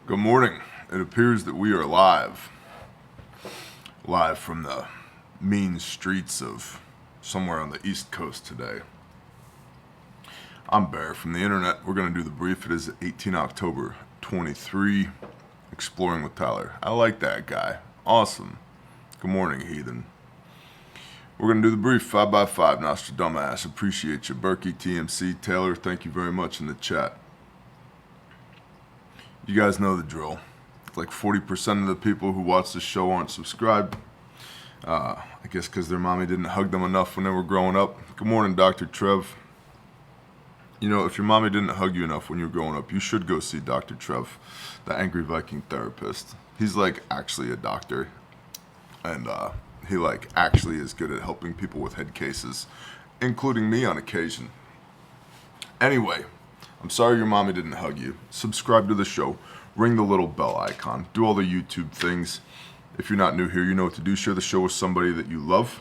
Good morning. It appears that we are live from the mean streets of somewhere on the East Coast today. I'm Bear from the internet. We're going to do the brief. It is 18 October 23, Exploring with Tyler. I like that guy. Awesome. Good morning, heathen. We're going to do the brief 5x5, Nostradamus. Appreciate you. Berkey, TMC, Taylor, thank you very much in the chat. You guys know the drill. Like 40% of the people who watch this show aren't subscribed. I guess because their mommy didn't hug them enough when they were growing up. Good morning, Dr. Trev. You know, if your mommy didn't hug you enough when you were growing up, you should go see Dr. Trev, the angry Viking therapist. He's like actually a doctor. And he like actually is good at helping people with head cases, including me on occasion. Anyway, I'm sorry your mommy didn't hug you. Subscribe to the show. Ring the little bell icon. Do all the YouTube things. If you're not new here, you know what to do. Share the show with somebody that you love.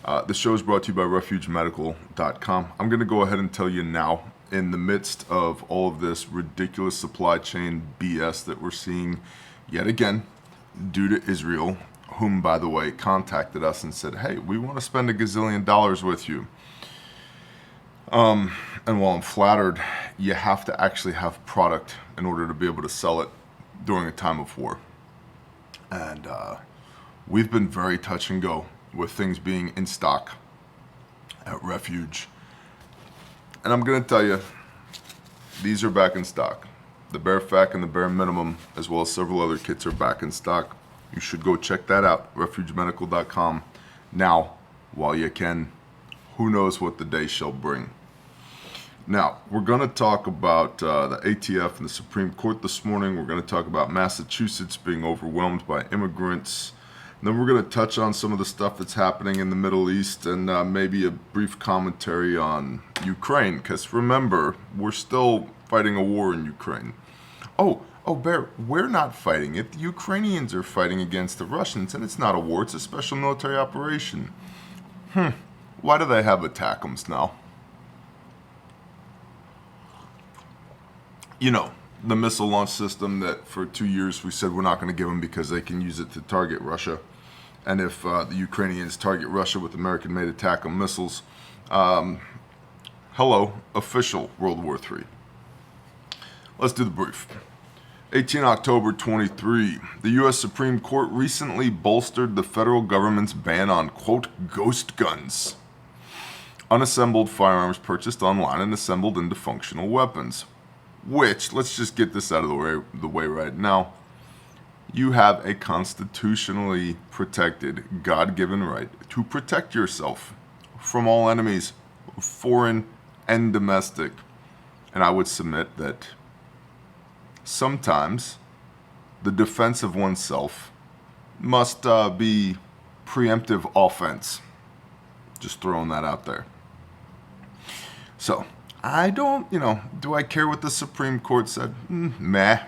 The show is brought to you by refugemedical.com. I'm going to go ahead and tell you now, in the midst of all of this ridiculous supply chain BS that we're seeing yet again due to Israel, whom, by the way, contacted us and said, hey, we want to spend $1 gazillion with you. And while I'm flattered, you have to actually have product in order to be able to sell it during a time of war. And we've been very touch and go with things being in stock at Refuge. And I'm going to tell you, these are back in stock. The Bare Fac and the Bare Minimum, as well as several other kits, are back in stock. You should go check that out, refugemedical.com. Now, while you can, who knows what the day shall bring. Now, we're going to talk about the ATF and the Supreme Court this morning. We're going to talk about Massachusetts being overwhelmed by immigrants. And then we're going to touch on some of the stuff that's happening in the Middle East and maybe a brief commentary on Ukraine. Because remember, we're still fighting a war in Ukraine. Oh, Bear, we're not fighting it. The Ukrainians are fighting against the Russians, and it's not a war. It's a special military operation. Why do they have ATACMS now? You know, the missile launch system that for 2 years we said we're not going to give them because they can use it to target Russia. And if the Ukrainians target Russia with American-made ATACMS missiles, hello, official World War III. Let's do the brief. 18 October 23, the U.S. Supreme Court recently bolstered the federal government's ban on, quote, ghost guns. Unassembled firearms purchased online and assembled into functional weapons. Which, let's just get this out of the way right now. You have a constitutionally protected, God-given right to protect yourself from all enemies, foreign and domestic. And I would submit that sometimes the defense of oneself must be preemptive offense. Just throwing that out there. So, I don't, do I care what the Supreme Court said? I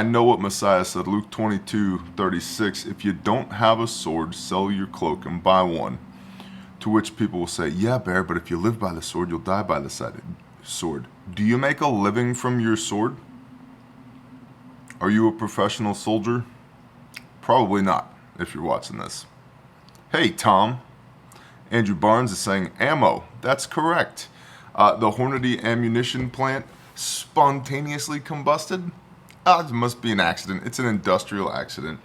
know what Messiah said, Luke 22:36, if you don't have a sword, sell your cloak and buy one. To which people will say, yeah, Bear, but if you live by the sword, you'll die by the sword. Do you make a living from your sword? Are you a professional soldier? Probably not, if you're watching this. Hey, Tom. Andrew Barnes is saying ammo. That's correct. The Hornady ammunition plant spontaneously combusted? It must be an accident. It's an industrial accident.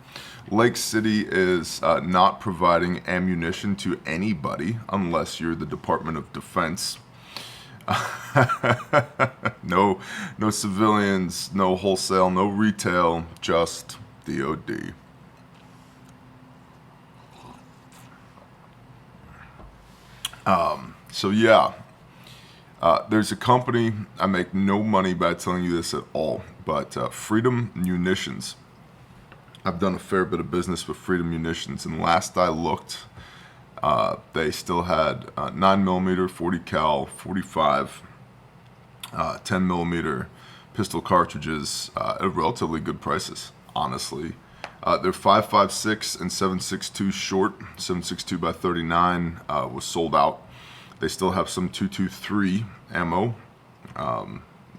Lake City is not providing ammunition to anybody unless you're the Department of Defense. No civilians, no wholesale, no retail, just DOD. So yeah, there's a company, I make no money by telling you this at all, but Freedom Munitions. I've done a fair bit of business with Freedom Munitions, and last I looked, they still had 9mm, 40 cal, 45, 10mm pistol cartridges at relatively good prices, honestly. They're 5.56 and 7.62 short. 7.62 by 39 was sold out. They still have some 223 ammo,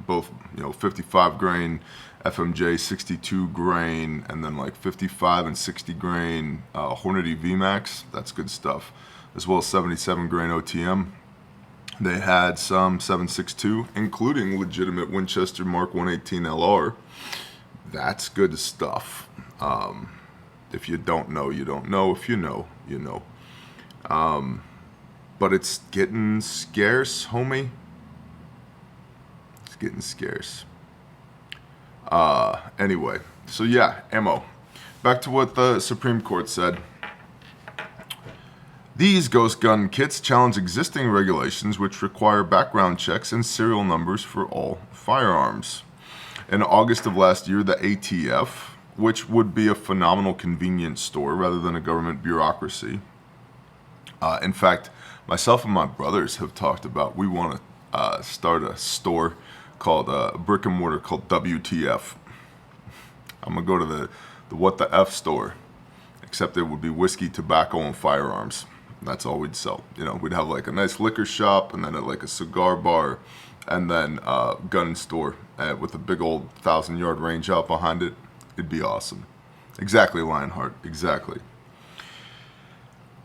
both, 55 grain FMJ, 62 grain, and then like 55 and 60 grain Hornady VMAX. That's good stuff, as well as 77 grain OTM. They had some 7.62, including legitimate Winchester Mark 118 LR. That's good stuff. If you don't know, you don't know. If you know, you know. But it's getting scarce, homie. It's getting scarce. Anyway, so yeah, ammo. Back to what the Supreme Court said. These ghost gun kits challenge existing regulations which require background checks and serial numbers for all firearms. In August of last year, the ATF, which would be a phenomenal convenience store rather than a government bureaucracy. In fact, myself and my brothers have talked about we want to start a store called a brick and mortar called WTF. I'm gonna go to the What the F store, except it would be whiskey, tobacco, and firearms. That's all we'd sell. We'd have like a nice liquor shop, and then like a cigar bar, and then a gun store with a big old 1,000-yard range out behind it. It'd be awesome. Exactly, Lionheart. Exactly.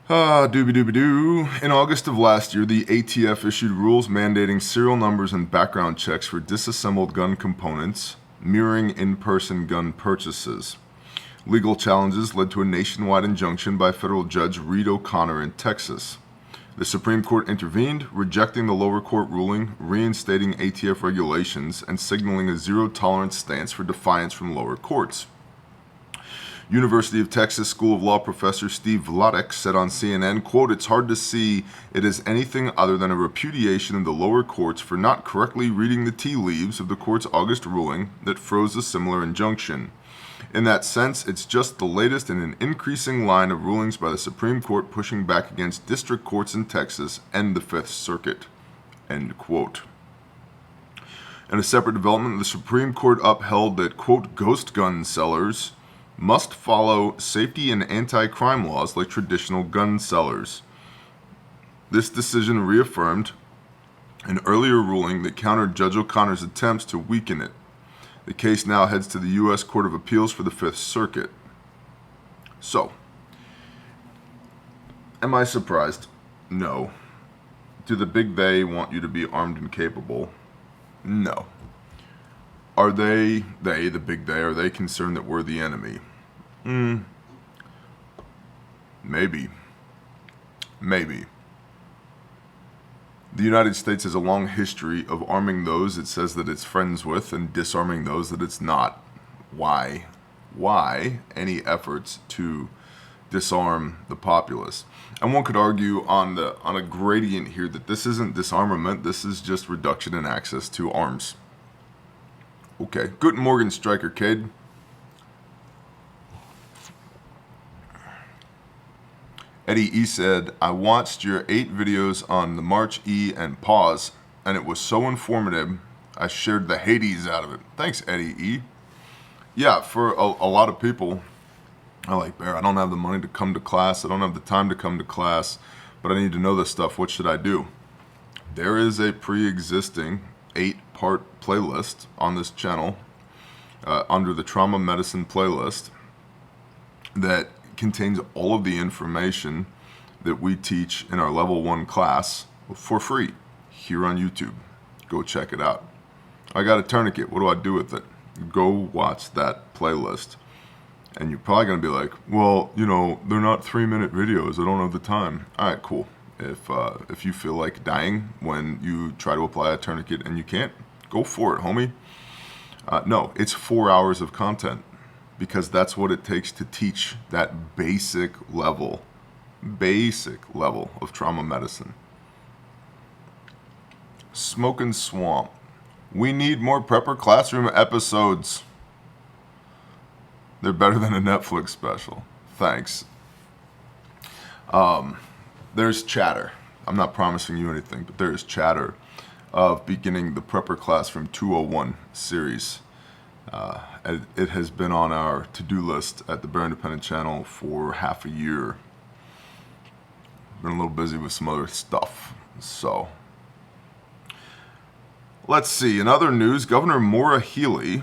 Doobie-doobie-doo. In August of last year, the ATF issued rules mandating serial numbers and background checks for disassembled gun components, mirroring in-person gun purchases. Legal challenges led to a nationwide injunction by federal judge Reed O'Connor in Texas. The Supreme Court intervened, rejecting the lower court ruling, reinstating ATF regulations, and signaling a zero-tolerance stance for defiance from lower courts. University of Texas School of Law professor Steve Vladek said on CNN, quote, "It's hard to see it as anything other than a repudiation of the lower courts for not correctly reading the tea leaves of the court's August ruling that froze a similar injunction. In that sense, it's just the latest in an increasing line of rulings by the Supreme Court pushing back against district courts in Texas and the Fifth Circuit." End quote. In a separate development, the Supreme Court upheld that, quote, "ghost gun sellers must follow safety and anti-crime laws like traditional gun sellers." This decision reaffirmed an earlier ruling that countered Judge O'Connor's attempts to weaken it. The case now heads to the U.S. Court of Appeals for the Fifth Circuit. So, am I surprised? No. Do the big they want you to be armed and capable? No. Are they, the big they, are they concerned that we're the enemy? Maybe. Maybe. The United States has a long history of arming those it says that it's friends with and disarming those that it's not. Why? Why any efforts to disarm the populace? And one could argue on a gradient here that this isn't disarmament, this is just reduction in access to arms. Okay, Guten Morgen, Striker Kid. Eddie E said, "I watched your 8 videos on the March E and pause, and it was so informative, I shared the Hades out of it." Thanks, Eddie E. Yeah, for a lot of people, I like, Bear, I don't have the money to come to class, I don't have the time to come to class, but I need to know this stuff, what should I do? There is a pre-existing 8-part playlist on this channel under the Trauma Medicine playlist that contains all of the information that we teach in our level 1 class for free here on YouTube. Go check it out. I got a tourniquet. What do I do with it? Go watch that playlist. And you're probably going to be like, well, they're not 3-minute videos. I don't have the time. All right, cool. If you feel like dying when you try to apply a tourniquet and you can't, go for it, homie. No, it's 4 hours of content, because that's what it takes to teach that basic level of trauma medicine. Smokin' Swamp. We need more Prepper Classroom episodes. They're better than a Netflix special. Thanks. There's chatter. I'm not promising you anything, but there is chatter of beginning the Prepper Classroom 201 series. It has been on our to-do list at the Bear Independent channel for half a year. Been a little busy with some other stuff, so Let's see. In other news, Governor Maura Healey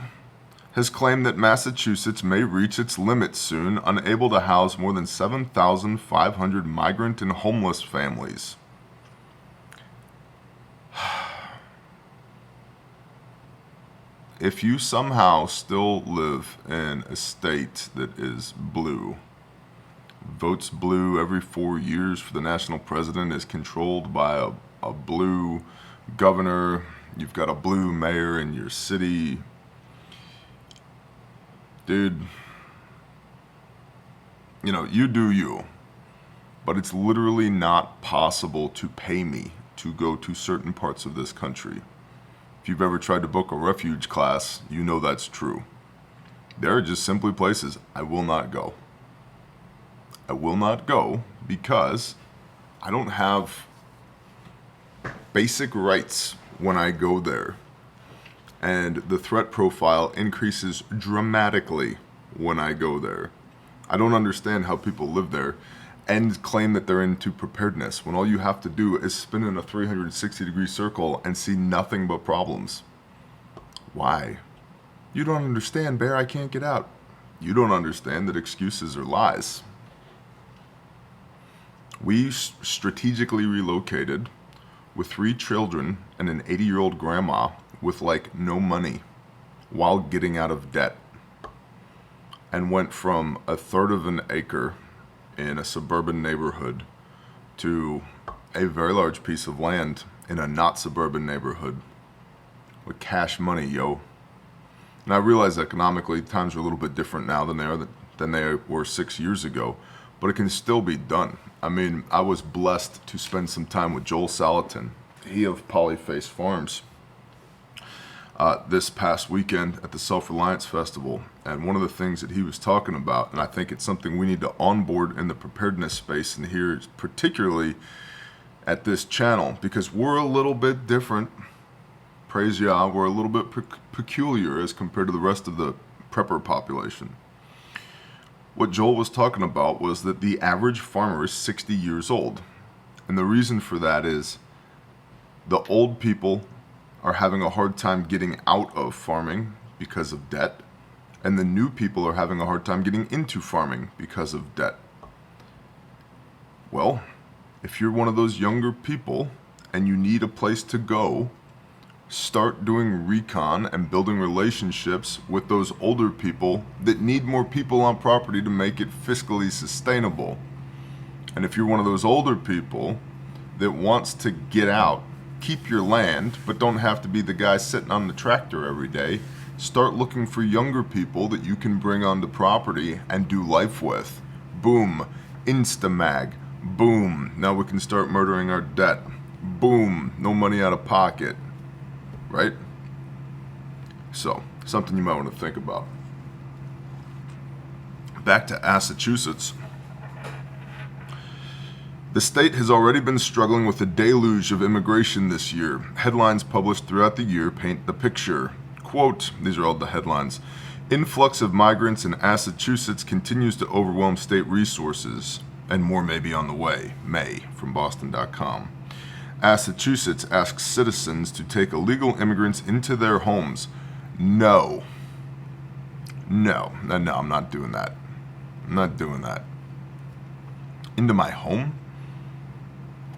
has claimed that Massachusetts may reach its limits soon, unable to house more than 7,500 migrant and homeless families. If you somehow still live in a state that is blue, votes blue every 4 years for the national president, is controlled by a blue governor, you've got a blue mayor in your city, dude, you know, you do you. But it's literally not possible to pay me to go to certain parts of this country. If you've ever tried to book a refuge class, you know that's true. There are just simply places I will not go. I will not go because I don't have basic rights when I go there. And the threat profile increases dramatically when I go there. I don't understand how people live there and claim that they're into preparedness when all you have to do is spin in a 360-degree circle and see nothing but problems. Why? You don't understand, Bear, I can't get out. You don't understand that excuses are lies. We strategically relocated with 3 children and an 80-year-old grandma with like no money while getting out of debt, and went from a third of an acre in a suburban neighborhood to a very large piece of land in a not suburban neighborhood with cash money, yo. And I realize economically times are a little bit different now than they were 6 years ago, but it can still be done. I mean, I was blessed to spend some time with Joel Salatin, he of Polyface Farms, this past weekend at the Self-Reliance Festival. And one of the things that he was talking about, and I think it's something we need to onboard in the preparedness space and here, particularly at this channel, because we're a little bit different. Praise Yah, we're a little bit peculiar as compared to the rest of the prepper population. What Joel was talking about was that the average farmer is 60 years old. And the reason for that is the old people are having a hard time getting out of farming because of debt, and the new people are having a hard time getting into farming because of debt. Well, if you're one of those younger people and you need a place to go, start doing recon and building relationships with those older people that need more people on property to make it fiscally sustainable. And if you're one of those older people that wants to get out, keep your land, but don't have to be the guy sitting on the tractor every day, start looking for younger people that you can bring onto property and do life with. Boom, Instamag. Boom, now we can start murdering our debt. Boom, no money out of pocket. Right? So, something you might want to think about. Back to Massachusetts. The state has already been struggling with a deluge of immigration this year. Headlines published throughout the year paint the picture. Quote, these are all the headlines. Influx of migrants in Massachusetts continues to overwhelm state resources, and more may be on the way. May, from Boston.com. Massachusetts asks citizens to take illegal immigrants into their homes. No, I'm not doing that. I'm not doing that. Into my home?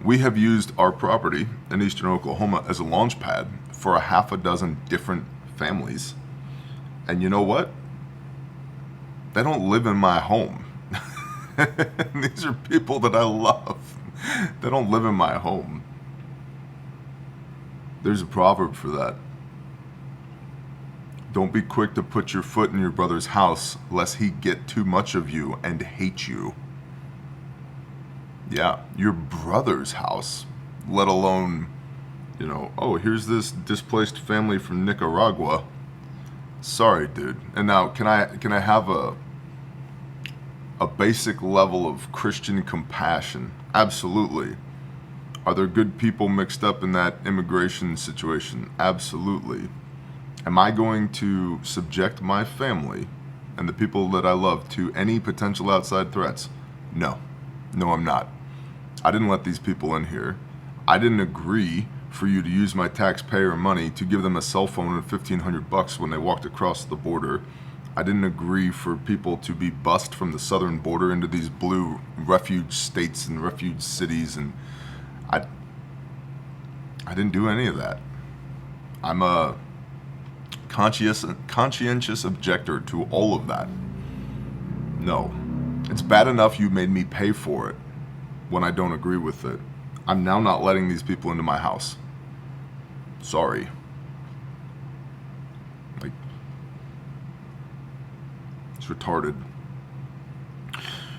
We have used our property in eastern Oklahoma as a launch pad for a half a dozen different families. And you know what? They don't live in my home. These are people that I love. They don't live in my home. There's a proverb for that. Don't be quick to put your foot in your brother's house, lest he get too much of you and hate you. Yeah, your brother's house, let alone, you know, oh, here's this displaced family from Nicaragua. Sorry, dude. And now, can I have a basic level of Christian compassion? Absolutely. Are there good people mixed up in that immigration situation? Absolutely. Am I going to subject my family and the people that I love to any potential outside threats? No. No, I'm not. I didn't let these people in here. I didn't agree for you to use my taxpayer money to give them a cell phone and $1,500 when they walked across the border. I didn't agree for people to be bussed from the southern border into these blue refuge states and refuge cities, and I didn't do any of that. I'm a conscientious objector to all of that. No. It's bad enough you made me pay for it when I don't agree with it. I'm now not letting these people into my house. Sorry. Like, it's retarded.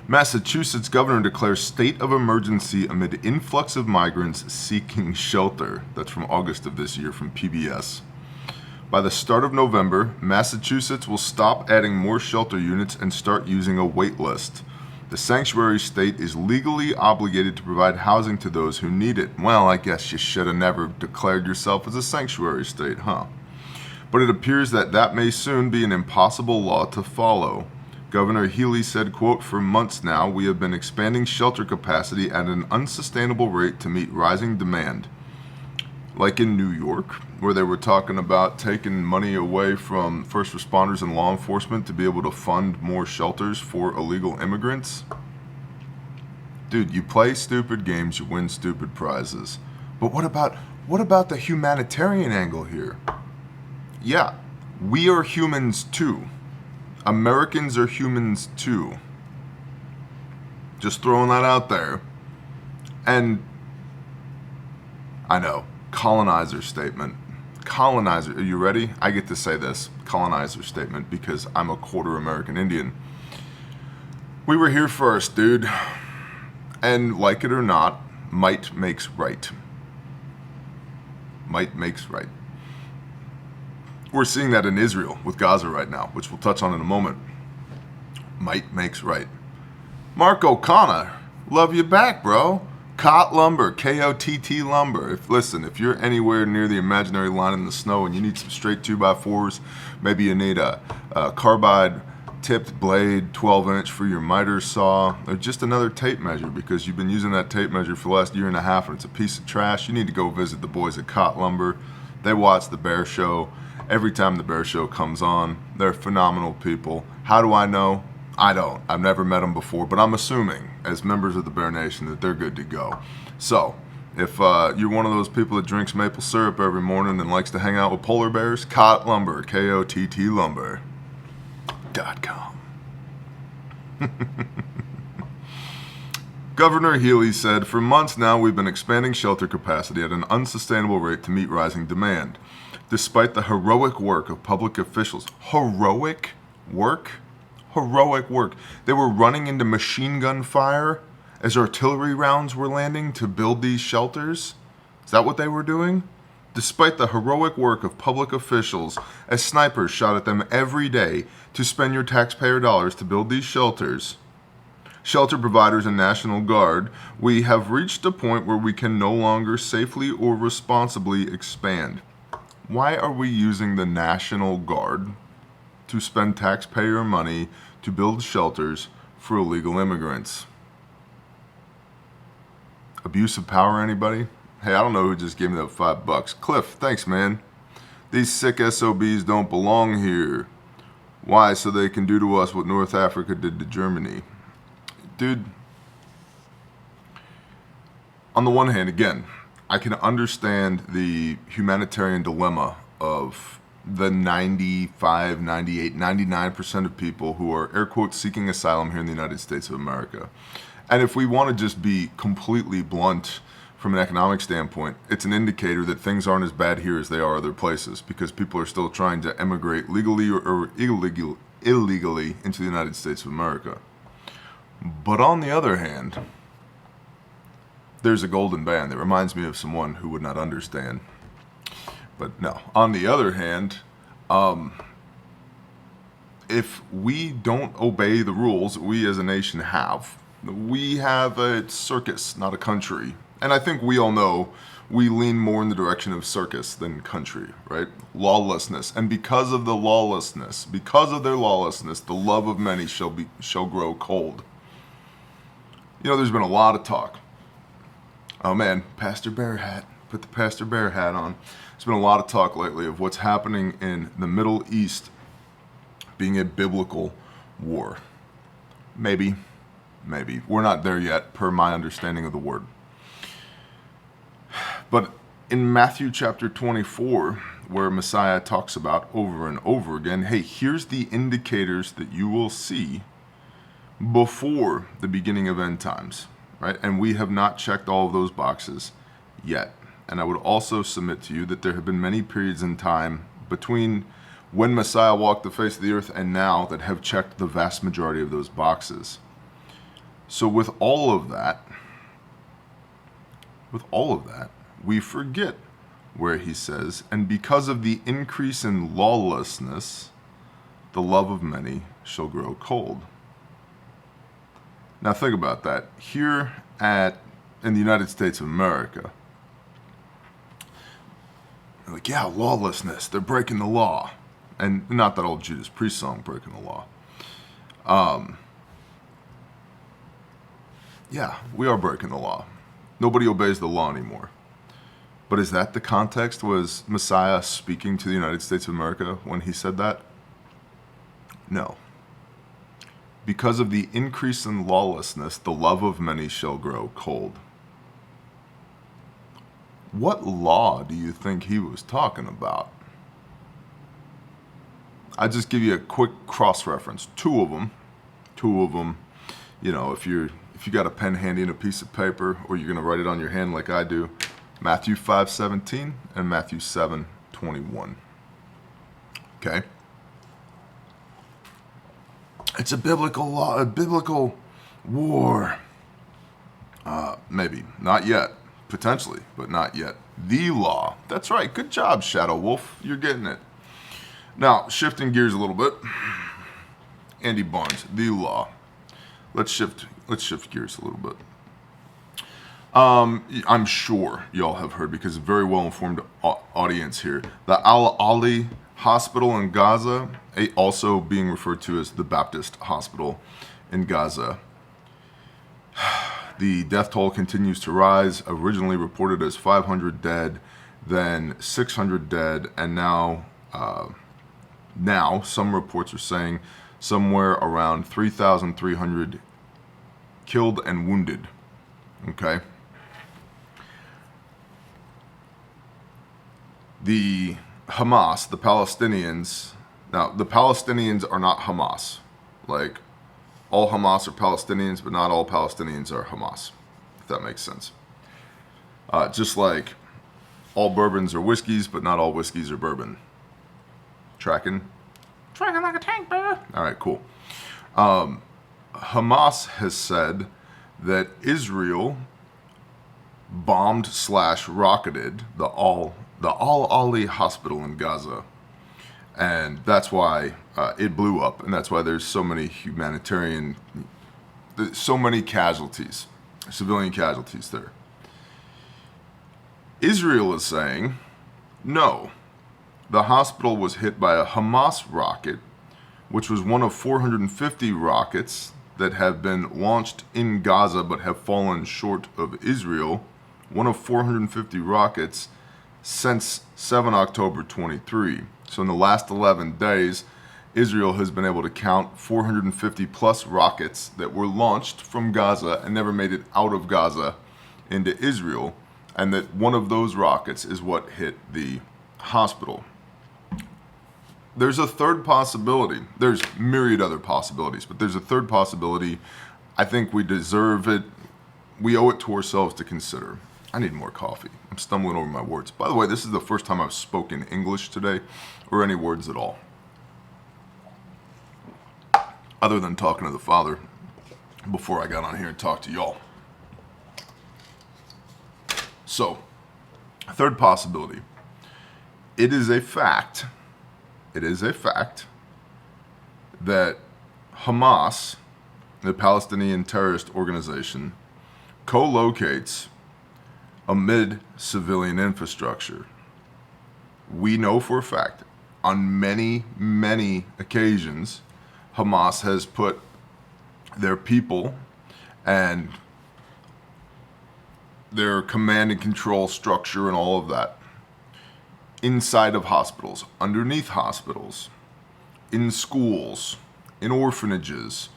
Massachusetts governor declares state of emergency amid influx of migrants seeking shelter. That's from August of this year from PBS. By the start of November, Massachusetts will stop adding more shelter units and start using a wait list. The sanctuary state is legally obligated to provide housing to those who need it. Well, I guess you should have never declared yourself as a sanctuary state, huh? But it appears that may soon be an impossible law to follow. Governor Healy said, quote, "For months now, we have been expanding shelter capacity at an unsustainable rate to meet rising demand." Like in New York, where they were talking about taking money away from first responders and law enforcement to be able to fund more shelters for illegal immigrants. Dude, you play stupid games, you win stupid prizes. But what about the humanitarian angle here? Yeah, we are humans too. Americans are humans too. Just throwing that out there. And I know, colonizer statement. Colonizer, are you ready? I get to say this, colonizer statement, because I'm a quarter American Indian. We were here first, dude. And like it or not, might makes right. Might makes right. We're seeing that in Israel with Gaza right now, which we'll touch on in a moment. Might makes right. Mark O'Connor, love you back, bro. Cot lumber, K-O-T-T lumber. If you're anywhere near the imaginary line in the snow and you need some straight 2x4s, maybe you need a carbide tipped blade, 12-inch for your miter saw, or just another tape measure because you've been using that tape measure for the last year and a half and it's a piece of trash, you need to go visit the boys at Cot Lumber. They watch the Bear Show. Every time the Bear Show comes on, they're phenomenal people. How do I know? I don't. I've never met them before, but I'm assuming, as members of the Bear Nation, that they're good to go. So, if you're one of those people that drinks maple syrup every morning and likes to hang out with polar bears, Cot Lumber, K-O-T-T lumber.com. Governor Healy said, "For months now, we've been expanding shelter capacity at an unsustainable rate to meet rising demand. Despite the heroic work of public officials." Heroic work? Heroic work. They were running into machine gun fire as artillery rounds were landing to build these shelters? Is that what they were doing? Despite the heroic work of public officials, as snipers shot at them every day to spend your taxpayer dollars to build these shelters, shelter providers and National Guard, we have reached a point where we can no longer safely or responsibly expand. Why are we using the National Guard to spend taxpayer money to build shelters for illegal immigrants? Abuse of power, anybody? Hey, I don't know who just gave me that $5. Cliff, thanks, man. These sick SOBs don't belong here. Why? So they can do to us what North Africa did to Germany. Dude, on the one hand, again, I can understand the humanitarian dilemma of the 95, 98, 99% of people who are, air quotes, seeking asylum here in the United States of America. And if we want to just be completely blunt from an economic standpoint, it's an indicator that things aren't as bad here as they are other places because people are still trying to emigrate legally or illegally into the United States of America. But on the other hand, there's a golden band that reminds me of someone who would not understand. But no, on the other hand, if we don't obey the rules we as a nation have, we have a circus, not a country. And I think we all know we lean more in the direction of circus than country, right? Lawlessness. And because of the lawlessness, because of their lawlessness, the love of many shall grow cold. You know, there's been a lot of talk. Oh man, Pastor Bear Hat, put the Pastor Bear hat on. There's been a lot of talk lately of what's happening in the Middle East being a biblical war. Maybe. We're not there yet, per my understanding of the word. But in Matthew chapter 24, where Messiah talks about over and over again, hey, here's the indicators that you will see before the beginning of end times, right? And we have not checked all of those boxes yet. And I would also submit to you that there have been many periods in time between when Messiah walked the face of the earth and now that have checked the vast majority of those boxes. So with all of that, we forget where he says, and because of the increase in lawlessness, the love of many shall grow cold. Now think about that. Here in the United States of America, they're like, yeah, lawlessness, they're breaking the law. And not that old Judas Priest song, breaking the law. Yeah, we are breaking the law. Nobody obeys the law anymore. But is that the context? Was Messiah speaking to the United States of America when he said that? No. Because of the increase in lawlessness, the love of many shall grow cold. What law do you think he was talking about? I'll just give you a quick cross-reference. Two of them. You know, if you got a pen handy and a piece of paper, or you're going to write it on your hand like I do, Matthew 5:17 and Matthew 7:21. Okay? It's a biblical law, a biblical war. Maybe. Not yet. Potentially, but not yet. The law. That's right. Good job, Shadow Wolf. You're getting it. Now, shifting gears a little bit. Andy Barnes, the law. Let's shift gears a little bit. I'm sure y'all have heard, because a very well-informed audience here, the Al-Ali Hospital in Gaza, also being referred to as the Baptist Hospital in Gaza. The death toll continues to rise, originally reported as 500 dead, then 600 dead, and now some reports are saying somewhere around 3,300 killed and wounded. Okay? The Hamas, the Palestinians, now the Palestinians are not Hamas. Like, all Hamas are Palestinians, but not all Palestinians are Hamas, if that makes sense. Just like all bourbons are whiskeys, but not all whiskeys are bourbon. Tracking? Tracking like a tank, baby. All right, cool. Hamas has said that Israel bombed / rocketed the Al-Ali Hospital in Gaza. And that's why it blew up, and that's why there's so many casualties, civilian casualties there. Israel is saying, no, the hospital was hit by a Hamas rocket, which was one of 450 rockets that have been launched in Gaza but have fallen short of Israel. One of 450 rockets since 7 October 23. So in the last 11 days, Israel has been able to count 450 plus rockets that were launched from Gaza and never made it out of Gaza into Israel, and that one of those rockets is what hit the hospital. There's a third possibility. There's myriad other possibilities, but there's a third possibility. I think we deserve it. We owe it to ourselves to consider. I need more coffee. I'm stumbling over my words. By the way, this is the first time I've spoken English today, or any words at all, other than talking to the Father before I got on here and talked to y'all. So, third possibility. It is a fact that Hamas, the Palestinian terrorist organization, co-locates amid civilian infrastructure. We know for a fact, on many, many occasions, Hamas has put their people and their command and control structure and all of that inside of hospitals, underneath hospitals, in schools, in orphanages,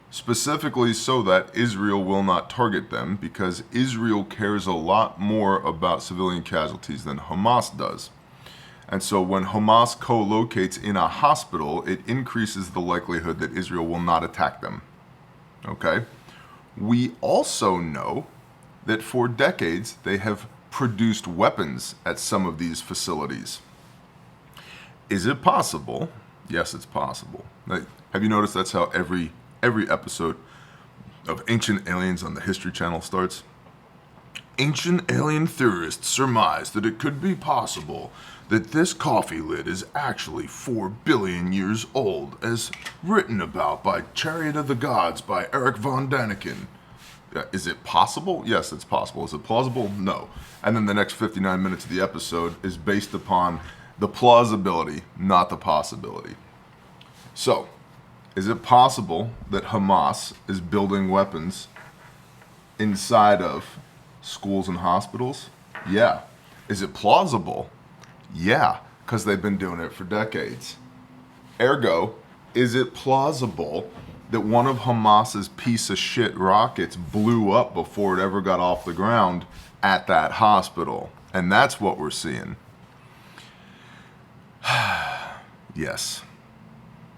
specifically so that Israel will not target them, because Israel cares a lot more about civilian casualties than Hamas does. And so when Hamas co-locates in a hospital, it increases the likelihood that Israel will not attack them. Okay? We also know that for decades they have produced weapons at some of these facilities. Is it possible? Yes, it's possible. Have you noticed that's how every episode of Ancient Aliens on the History Channel starts? Ancient alien theorists surmise that it could be possible that this coffee lid is actually 4 billion years old, as written about by Chariot of the Gods by Eric von Daniken. Is it possible? Yes, it's possible. Is it plausible? No. And then the next 59 minutes of the episode is based upon the plausibility, not the possibility. So, is it possible that Hamas is building weapons inside of schools and hospitals? Yeah. Is it plausible? Yeah, because they've been doing it for decades. Ergo, is it plausible that one of Hamas's piece of shit rockets blew up before it ever got off the ground at that hospital? And that's what we're seeing. Yes.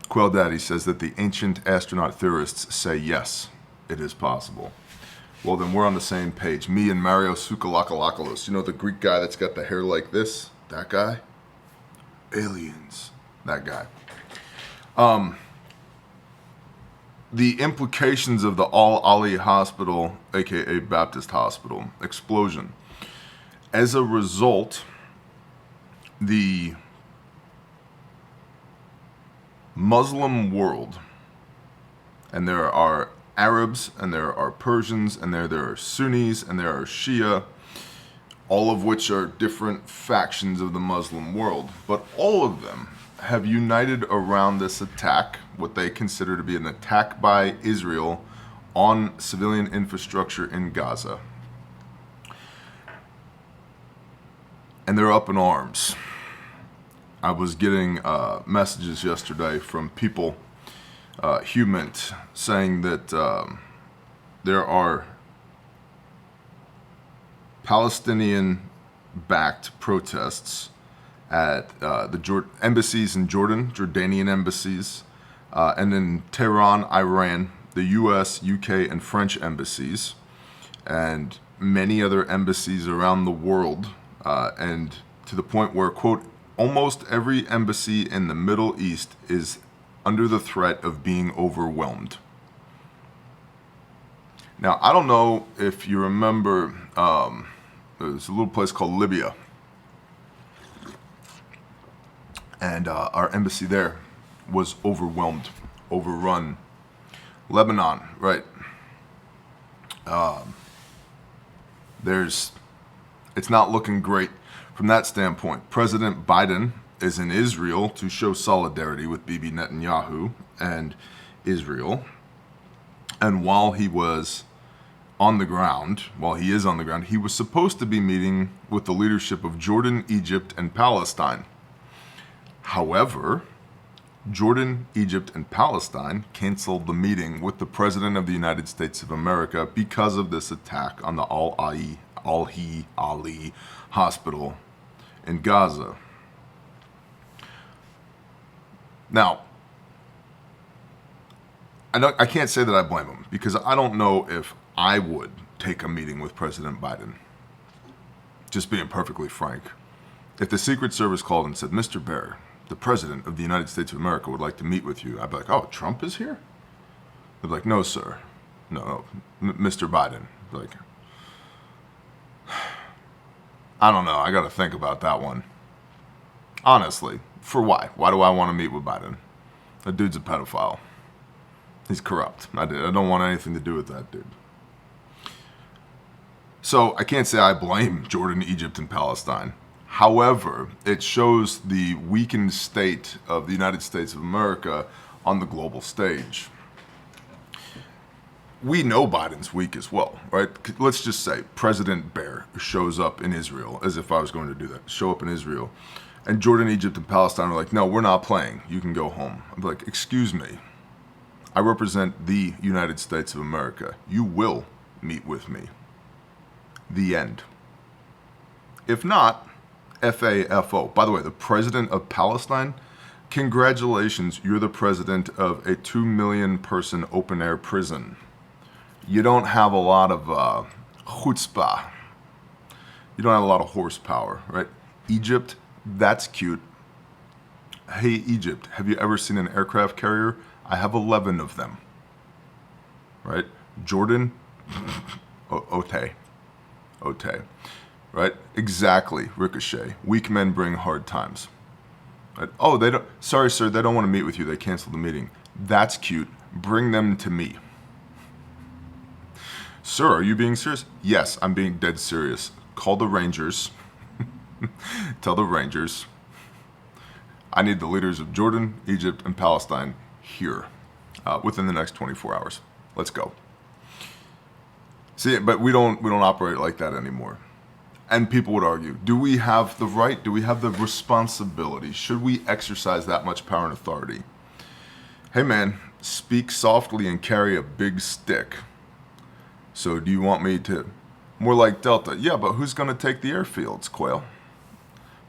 Quail Daddy says that the ancient astronaut theorists say yes, it is possible. Well, then we're on the same page. Me and Mario Soukalakalakalos. You know the Greek guy that's got the hair like this? That guy? Aliens. That guy. The implications of the Al-Ali Hospital, aka Baptist Hospital, explosion. As a result, the Muslim world, and there are Arabs, and there are Persians, and there are Sunnis, and there are Shia, all of which are different factions of the Muslim world, but all of them have united around this attack, what they consider to be an attack by Israel on civilian infrastructure in Gaza. And they're up in arms. I was getting messages yesterday from people, Humint, saying that there are Palestinian-backed protests at the embassies in Jordan, Jordanian embassies, and in Tehran, Iran, the US, UK, and French embassies, and many other embassies around the world, and to the point where, quote, almost every embassy in the Middle East is under the threat of being overwhelmed. Now, I don't know if you remember, there's a little place called Libya. And our embassy there was overwhelmed, overrun. Lebanon, right. It's not looking great from that standpoint. President Biden is in Israel to show solidarity with Bibi Netanyahu and Israel. And while he is on the ground, he was supposed to be meeting with the leadership of Jordan, Egypt, and Palestine. However, Jordan, Egypt, and Palestine canceled the meeting with the President of the United States of America because of this attack on the Al-Ali Hospital in Gaza. Now, I can't say that I blame him, because I don't know if I would take a meeting with President Biden. Just being perfectly frank. If the Secret Service called and said, Mr. Bear, the President of the United States of America would like to meet with you, I'd be like, oh, Trump is here? They'd be like, no, sir. No, Mr. Biden. Like, I don't know. I got to think about that one. Honestly, for why? Why do I want to meet with Biden? That dude's a pedophile. He's corrupt. I don't want anything to do with that dude. So I can't say I blame Jordan, Egypt, and Palestine. However, it shows the weakened state of the United States of America on the global stage. we know Biden's weak as well, right? Let's just say President Bear shows up in Israel, as if I was going to do that, show up in Israel, and Jordan, Egypt, and Palestine are like, no, we're not playing. You can go home. I'm like, excuse me. I represent the United States of America. You will meet with me. The end. If not, FAFO. By the way, the president of Palestine, congratulations, you're the president of a 2 million person open air prison. You don't have a lot of chutzpah. You don't have a lot of horsepower, right? Egypt, that's cute. Hey, Egypt, have you ever seen an aircraft carrier? I have 11 of them, right? Jordan, Ote, right? Exactly, Ricochet. Weak men bring hard times. Right? Oh, they don't. Sorry, sir, they don't want to meet with you. They canceled the meeting. That's cute. Bring them to me. Sir, are you being serious? Yes, I'm being dead serious. Call the Rangers. Tell the Rangers. I need the leaders of Jordan, Egypt, and Palestine here within the next 24 hours. Let's go. See, but we don't operate like that anymore. And people would argue, do we have the right? Do we have the responsibility? Should we exercise that much power and authority? Hey man, speak softly and carry a big stick. So do you want me to, more like Delta? Yeah, but who's going to take the airfields, Quail?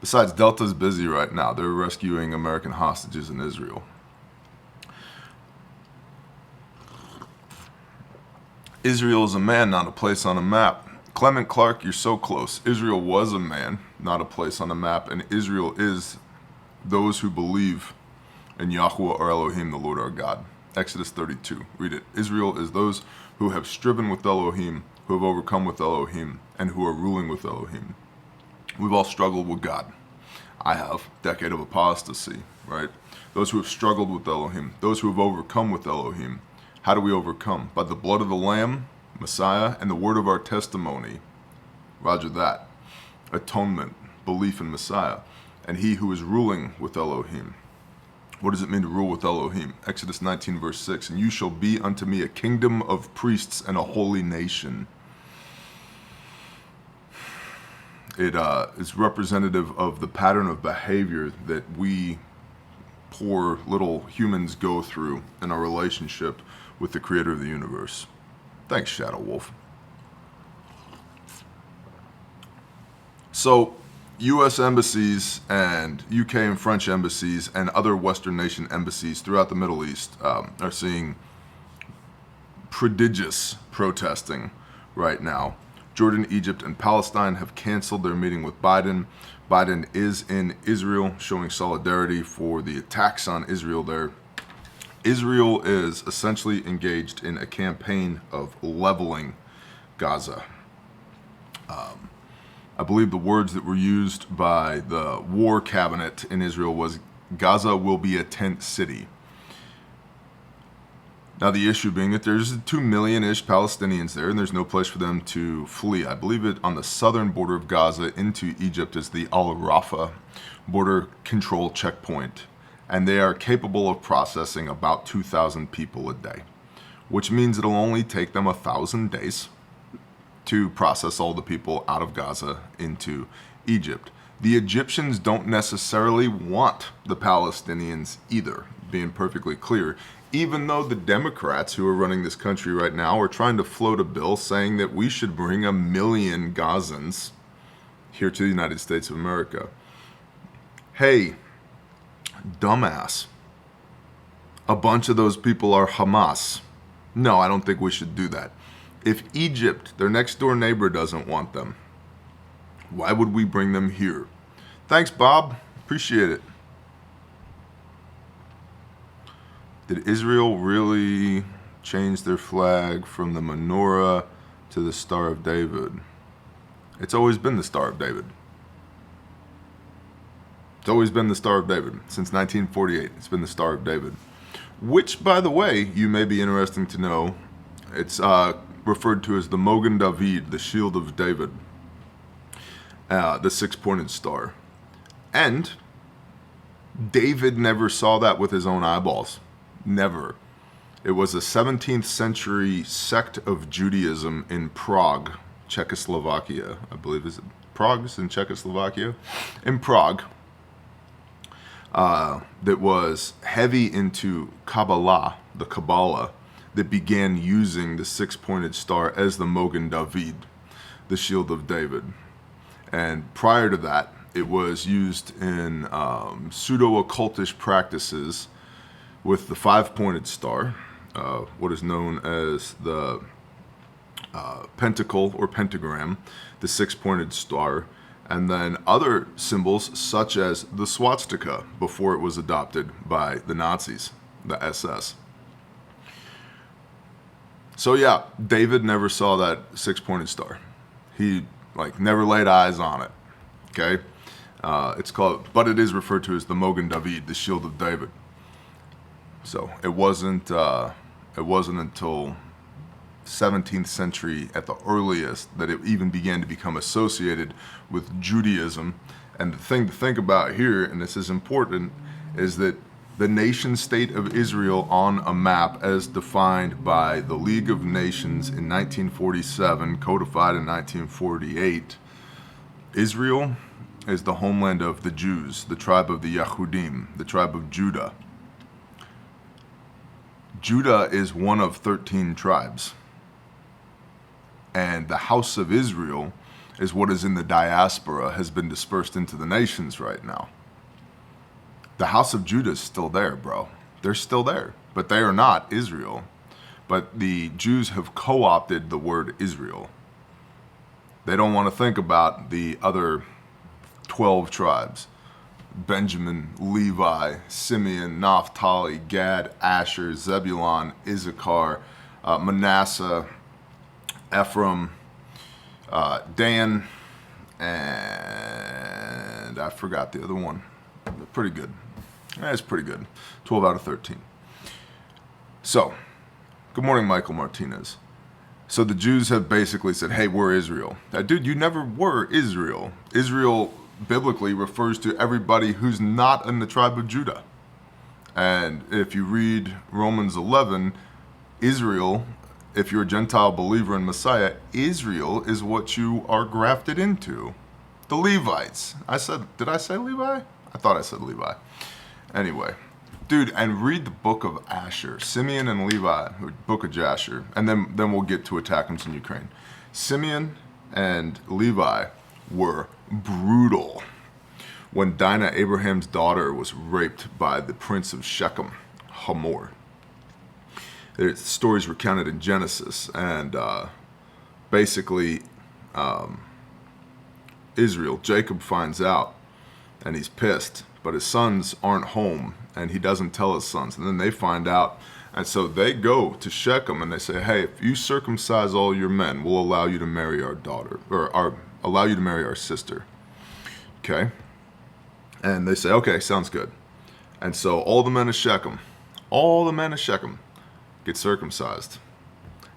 Besides, Delta's busy right now. They're rescuing American hostages in Israel. Israel is a man, not a place on a map. Clement Clark, you're so close. Israel was a man, not a place on a map, and Israel is those who believe in Yahweh or Elohim, the Lord our God. Exodus 32. Read it. Israel is those who have striven with Elohim, who have overcome with Elohim, and who are ruling with Elohim. We've all struggled with God. I have. Decade of apostasy, right? Those who have struggled with Elohim, those who have overcome with Elohim. How do we overcome? By the blood of the Lamb, Messiah, and the word of our testimony. Roger that. Atonement, belief in Messiah, and he who is ruling with Elohim. What does it mean to rule with Elohim? Exodus 19 verse 6, and you shall be unto me a kingdom of priests and a holy nation. It is representative of the pattern of behavior that we poor little humans go through in our relationship with the creator of the universe. Thanks, Shadow Wolf. So, U.S. embassies and UK and French embassies and other Western nation embassies throughout the Middle East are seeing prodigious protesting right now. Jordan, Egypt, and Palestine have canceled their meeting with Biden. Biden is in Israel, showing solidarity for the attacks on Israel there. Israel is essentially engaged in a campaign of leveling Gaza. I believe the words that were used by the war cabinet in Israel was, Gaza will be a tent city. Now the issue being that there's 2 million-ish Palestinians there and there's no place for them to flee. I believe it on the southern border of Gaza into Egypt is the Al-Rafah border control checkpoint. And they are capable of processing about 2,000 people a day, which means it'll only take them 1,000 days to process all the people out of Gaza into Egypt. The Egyptians don't necessarily want the Palestinians either, being perfectly clear, even though the Democrats who are running this country right now are trying to float a bill saying that we should bring 1 million Gazans here to the United States of America. Hey, dumbass. A bunch of those people are Hamas. No, I don't think we should do that. If Egypt, their next door neighbor, doesn't want them, why would we bring them here? Thanks, Bob. Appreciate it. Did Israel really change their flag from the menorah to the Star of David? It's always been the Star of David. It's always been the Star of David. Since 1948, it's been the Star of David. Which, by the way, you may be interesting to know, it's referred to as the Mogen David, the Shield of David, the six-pointed star. And David never saw that with his own eyeballs. Never. It was a 17th century sect of Judaism in Prague, Czechoslovakia. I believe is it Prague is in Czechoslovakia? In Prague, that was heavy into Kabbalah, the Kabbalah, that began using the six-pointed star as the Mogen David, the shield of David. And prior to that, it was used in pseudo-occultish practices with the five-pointed star, what is known as the pentacle or pentagram, the six-pointed star, and then other symbols such as the swastika before it was adopted by the Nazis, the SS. So yeah, David never saw that six-pointed star. He never laid eyes on it. Okay, it's called, but it is referred to as the Mogen David, the shield of David. So it wasn't until 17th century at the earliest that it even began to become associated with Judaism. And the thing to think about here, and this is important, is that the nation state of Israel on a map as defined by the League of Nations in 1947, codified in 1948, Israel is the homeland of the Jews, the tribe of the Yehudim, the tribe of Judah. Judah is one of 13 tribes. And the house of Israel is what is in the diaspora, has been dispersed into the nations right now. The house of Judah is still there, bro. They're still there, but they are not Israel. But the Jews have co-opted the word Israel. They don't want to think about the other 12 tribes. Benjamin, Levi, Simeon, Naphtali, Gad, Asher, Zebulun, Issachar, Manasseh, Ephraim, Dan, and I forgot the other one. Pretty good. That's pretty good. 12 out of 13. So, good morning, Michael Martinez. So the Jews have basically said, hey, we're Israel. Dude, you never were Israel. Israel biblically refers to everybody who's not in the tribe of Judah. And if you read Romans 11, Israel, if you're a Gentile believer in Messiah, Israel is what you are grafted into. The Levites. Did I say Levi? I thought I said Levi. Anyway, dude, and read the book of Asher, Simeon and Levi, or book of Jasher, and then we'll get to attackings in Ukraine. Simeon and Levi were brutal. When Dinah, Abraham's daughter, was raped by the prince of Shechem, Hamor. The stories recounted in Genesis, and basically Israel, Jacob finds out, and he's pissed, but his sons aren't home, and he doesn't tell his sons, and then they find out, and so they go to Shechem, and they say, hey, if you circumcise all your men, we'll allow you to marry our daughter, or allow you to marry our sister. Okay? And they say, okay, sounds good. And so all the men of Shechem get circumcised.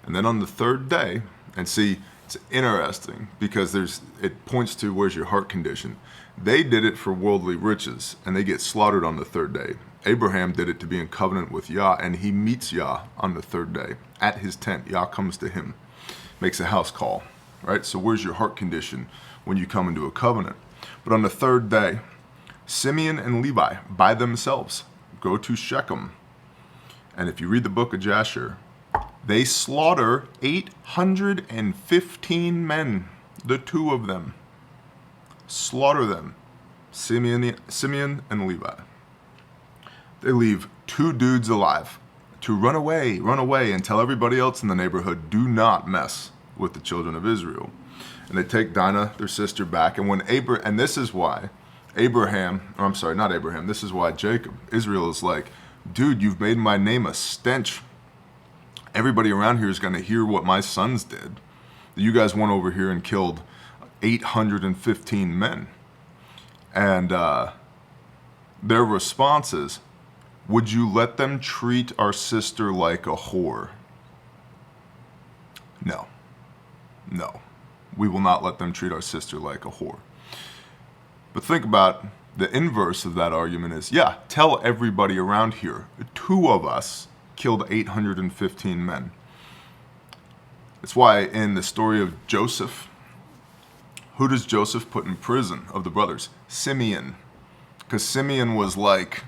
And then on the third day, and see, it's interesting because it points to where's your heart condition. They did it for worldly riches, and they get slaughtered on the third day. Abraham did it to be in covenant with Yah, and he meets Yah on the third day. At his tent, Yah comes to him, makes a house call, right? So where's your heart condition when you come into a covenant? But on the third day, Simeon and Levi, by themselves, go to Shechem. And if you read the book of Jasher, they slaughter 815 men, the two of them. Slaughter them, Simeon and Levi. They leave two dudes alive to run away and tell everybody else in the neighborhood, do not mess with the children of Israel. And they take Dinah, their sister, back. And this is why this is why Jacob, Israel, is like, dude, you've made my name a stench. Everybody around here is going to hear what my sons did. You guys went over here and killed 815 men. And their response is, would you let them treat our sister like a whore? No. We will not let them treat our sister like a whore. But think about the inverse of that argument is, yeah, tell everybody around here, two of us killed 815 men. That's why in the story of Joseph, who does Joseph put in prison of the brothers? Simeon. Because Simeon was like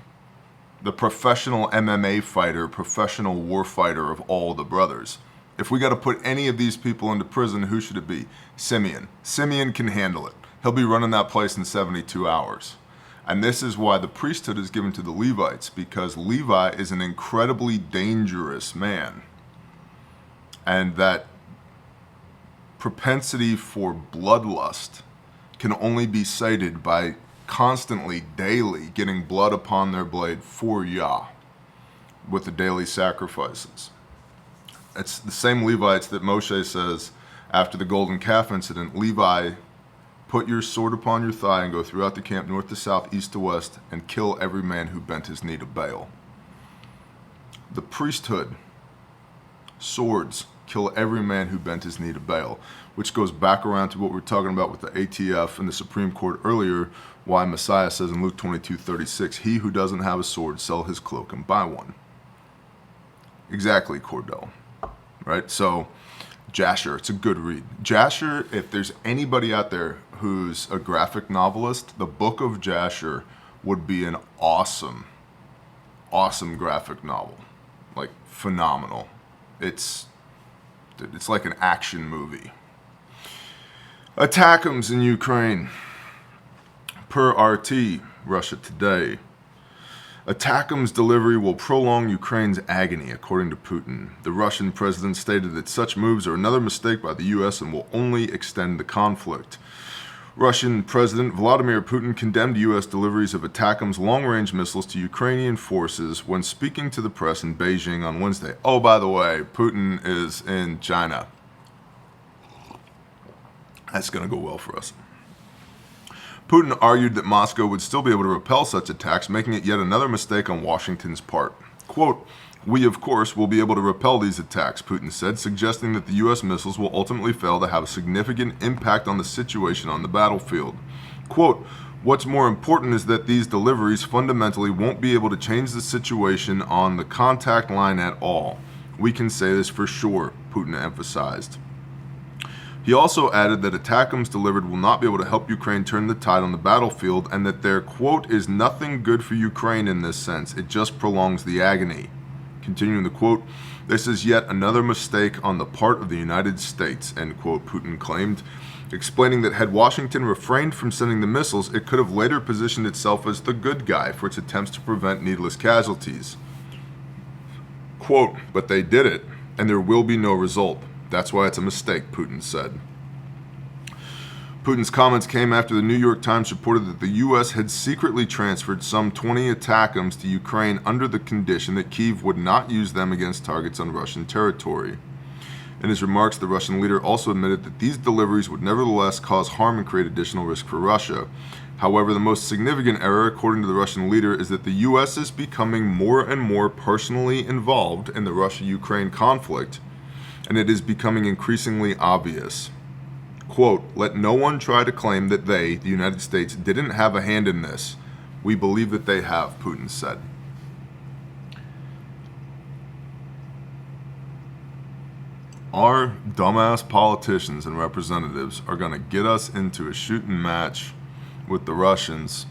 the professional MMA fighter, professional war fighter of all the brothers. If we got to put any of these people into prison, who should it be? Simeon. Simeon can handle it. He'll be running that place in 72 hours. And this is why the priesthood is given to the Levites, because Levi is an incredibly dangerous man. And that propensity for bloodlust can only be cited by constantly, daily, getting blood upon their blade for Yah with the daily sacrifices. It's the same Levites that Moshe says after the golden calf incident, Levi, put your sword upon your thigh and go throughout the camp, north to south, east to west, and kill every man who bent his knee to Baal. The priesthood, swords, kill every man who bent his knee to Baal, which goes back around to what we were talking about with the ATF and the Supreme Court earlier, why Messiah says in Luke 22:36, he who doesn't have a sword, sell his cloak and buy one. Exactly, Cordell. Right? So, Jasher, it's a good read. Jasher, if there's anybody out there who's a graphic novelist, the Book of Jasher would be an awesome, awesome graphic novel. Like, phenomenal. It's like an action movie. Attackums in Ukraine. Per RT, Russia Today. Attackums delivery will prolong Ukraine's agony, according to Putin. The Russian president stated that such moves are another mistake by the U.S. and will only extend the conflict. Russian President Vladimir Putin condemned U.S. deliveries of Attackums long-range missiles to Ukrainian forces when speaking to the press in Beijing on Wednesday. Oh, by the way, Putin is in China. That's going to go well for us. Putin argued that Moscow would still be able to repel such attacks, making it yet another mistake on Washington's part. Quote, we, of course, will be able to repel these attacks, Putin said, suggesting that the U.S. missiles will ultimately fail to have a significant impact on the situation on the battlefield. Quote, what's more important is that these deliveries fundamentally won't be able to change the situation on the contact line at all. We can say this for sure, Putin emphasized. He also added that Attackums delivered will not be able to help Ukraine turn the tide on the battlefield and that their, quote, is nothing good for Ukraine in this sense. It just prolongs the agony. Continuing the quote, this is yet another mistake on the part of the United States, end quote, Putin claimed, explaining that had Washington refrained from sending the missiles, it could have later positioned itself as the good guy for its attempts to prevent needless casualties. Quote, but they did it, and there will be no result. That's why it's a mistake, Putin said. Putin's comments came after the New York Times reported that the U.S. had secretly transferred some 20 Attackums to Ukraine under the condition that Kyiv would not use them against targets on Russian territory. In his remarks, the Russian leader also admitted that these deliveries would nevertheless cause harm and create additional risk for Russia. However, the most significant error, according to the Russian leader, is that the U.S. is becoming more and more personally involved in the Russia-Ukraine conflict, and it is becoming increasingly obvious. Quote, let no one try to claim that they, the United States, didn't have a hand in this. We believe that they have, Putin said. Our dumbass politicians and representatives are going to get us into a shooting match with the Russians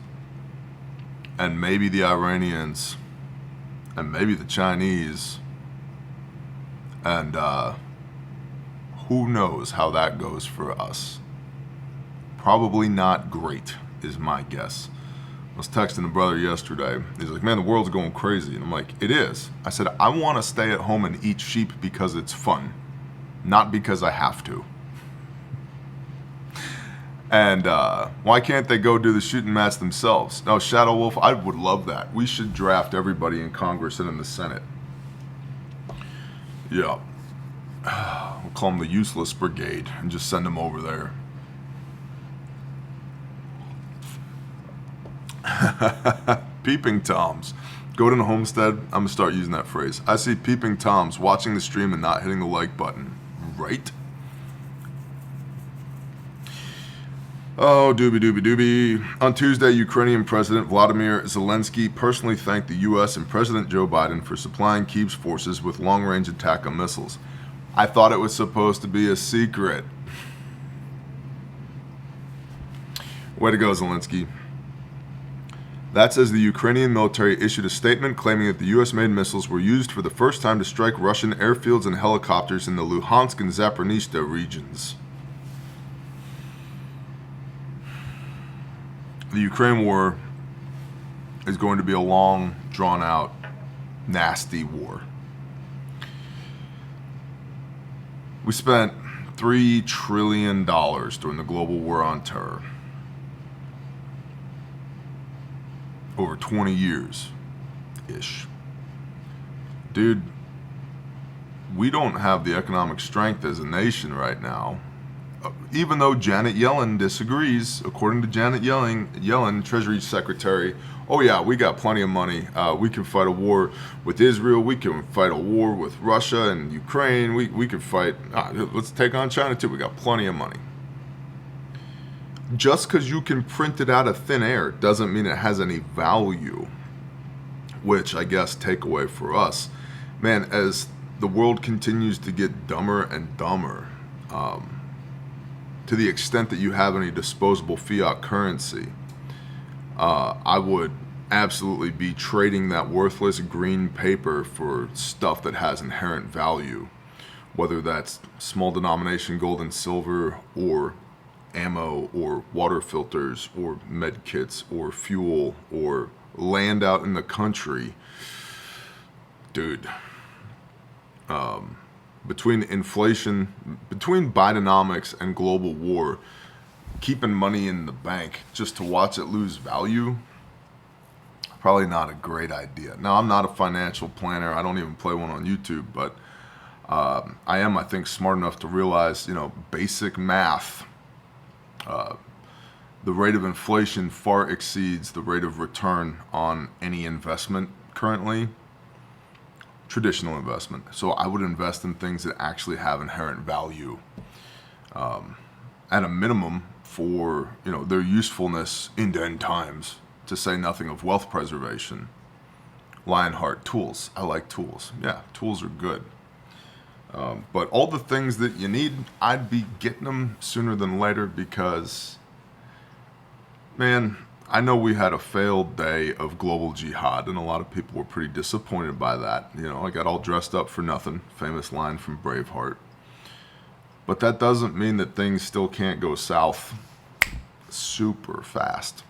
and maybe the Iranians and maybe the Chinese, and who knows how that goes for us. Probably not great, is my guess. I was texting a brother yesterday. He's like, man, the world's going crazy. And I'm like, it is. I said, I want to stay at home and eat sheep because it's fun, not because I have to. And why can't they go do the shooting match themselves? No, Shadow Wolf, I would love that. We should draft everybody in Congress and in the Senate. Yeah. We'll call them the Useless Brigade and just send them over there. Peeping Toms. Gordon Homestead, I'm going to start using that phrase. I see peeping Toms watching the stream and not hitting the like button. Right? Oh, doobie doobie doobie. On Tuesday, Ukrainian President Vladimir Zelensky personally thanked the U.S. and President Joe Biden for supplying Kyiv's forces with long-range attack missiles. I thought it was supposed to be a secret. Way to go, Zelensky. That's as the Ukrainian military issued a statement claiming that the U.S.-made missiles were used for the first time to strike Russian airfields and helicopters in the Luhansk and Zaporizhzhia regions. The Ukraine war is going to be a long, drawn-out, nasty war. We spent $3 trillion during the global war on terror. Over 20 years-ish. Dude, we don't have the economic strength as a nation right now. Even though Janet Yellen disagrees, according to Janet Yellen, Treasury Secretary, oh yeah, we got plenty of money. We can fight a war with Israel. We can fight a war with Russia and Ukraine. We can fight, let's take on China too. We got plenty of money. Just because you can print it out of thin air doesn't mean it has any value, which I guess takeaway for us. Man, as the world continues to get dumber and dumber, to the extent that you have any disposable fiat currency, I would absolutely be trading that worthless green paper for stuff that has inherent value, whether that's small denomination gold and silver, or ammo, or water filters, or med kits, or fuel, or land out in the country. Dude, between inflation, between Bidenomics and global war, keeping money in the bank just to watch it lose value, probably not a great idea. Now, I'm not a financial planner. I don't even play one on YouTube, but I am, I think, smart enough to realize, basic math. The rate of inflation far exceeds the rate of return on any investment currently. Traditional investment. So I would invest in things that actually have inherent value, at a minimum, for their usefulness in end times, to say nothing of wealth preservation. Lionheart, tools. I like tools. Yeah, tools are good. But all the things that you need, I'd be getting them sooner than later, because, man, I know we had a failed day of global jihad, and a lot of people were pretty disappointed by that. I got all dressed up for nothing. Famous line from Braveheart. But that doesn't mean that things still can't go south super fast.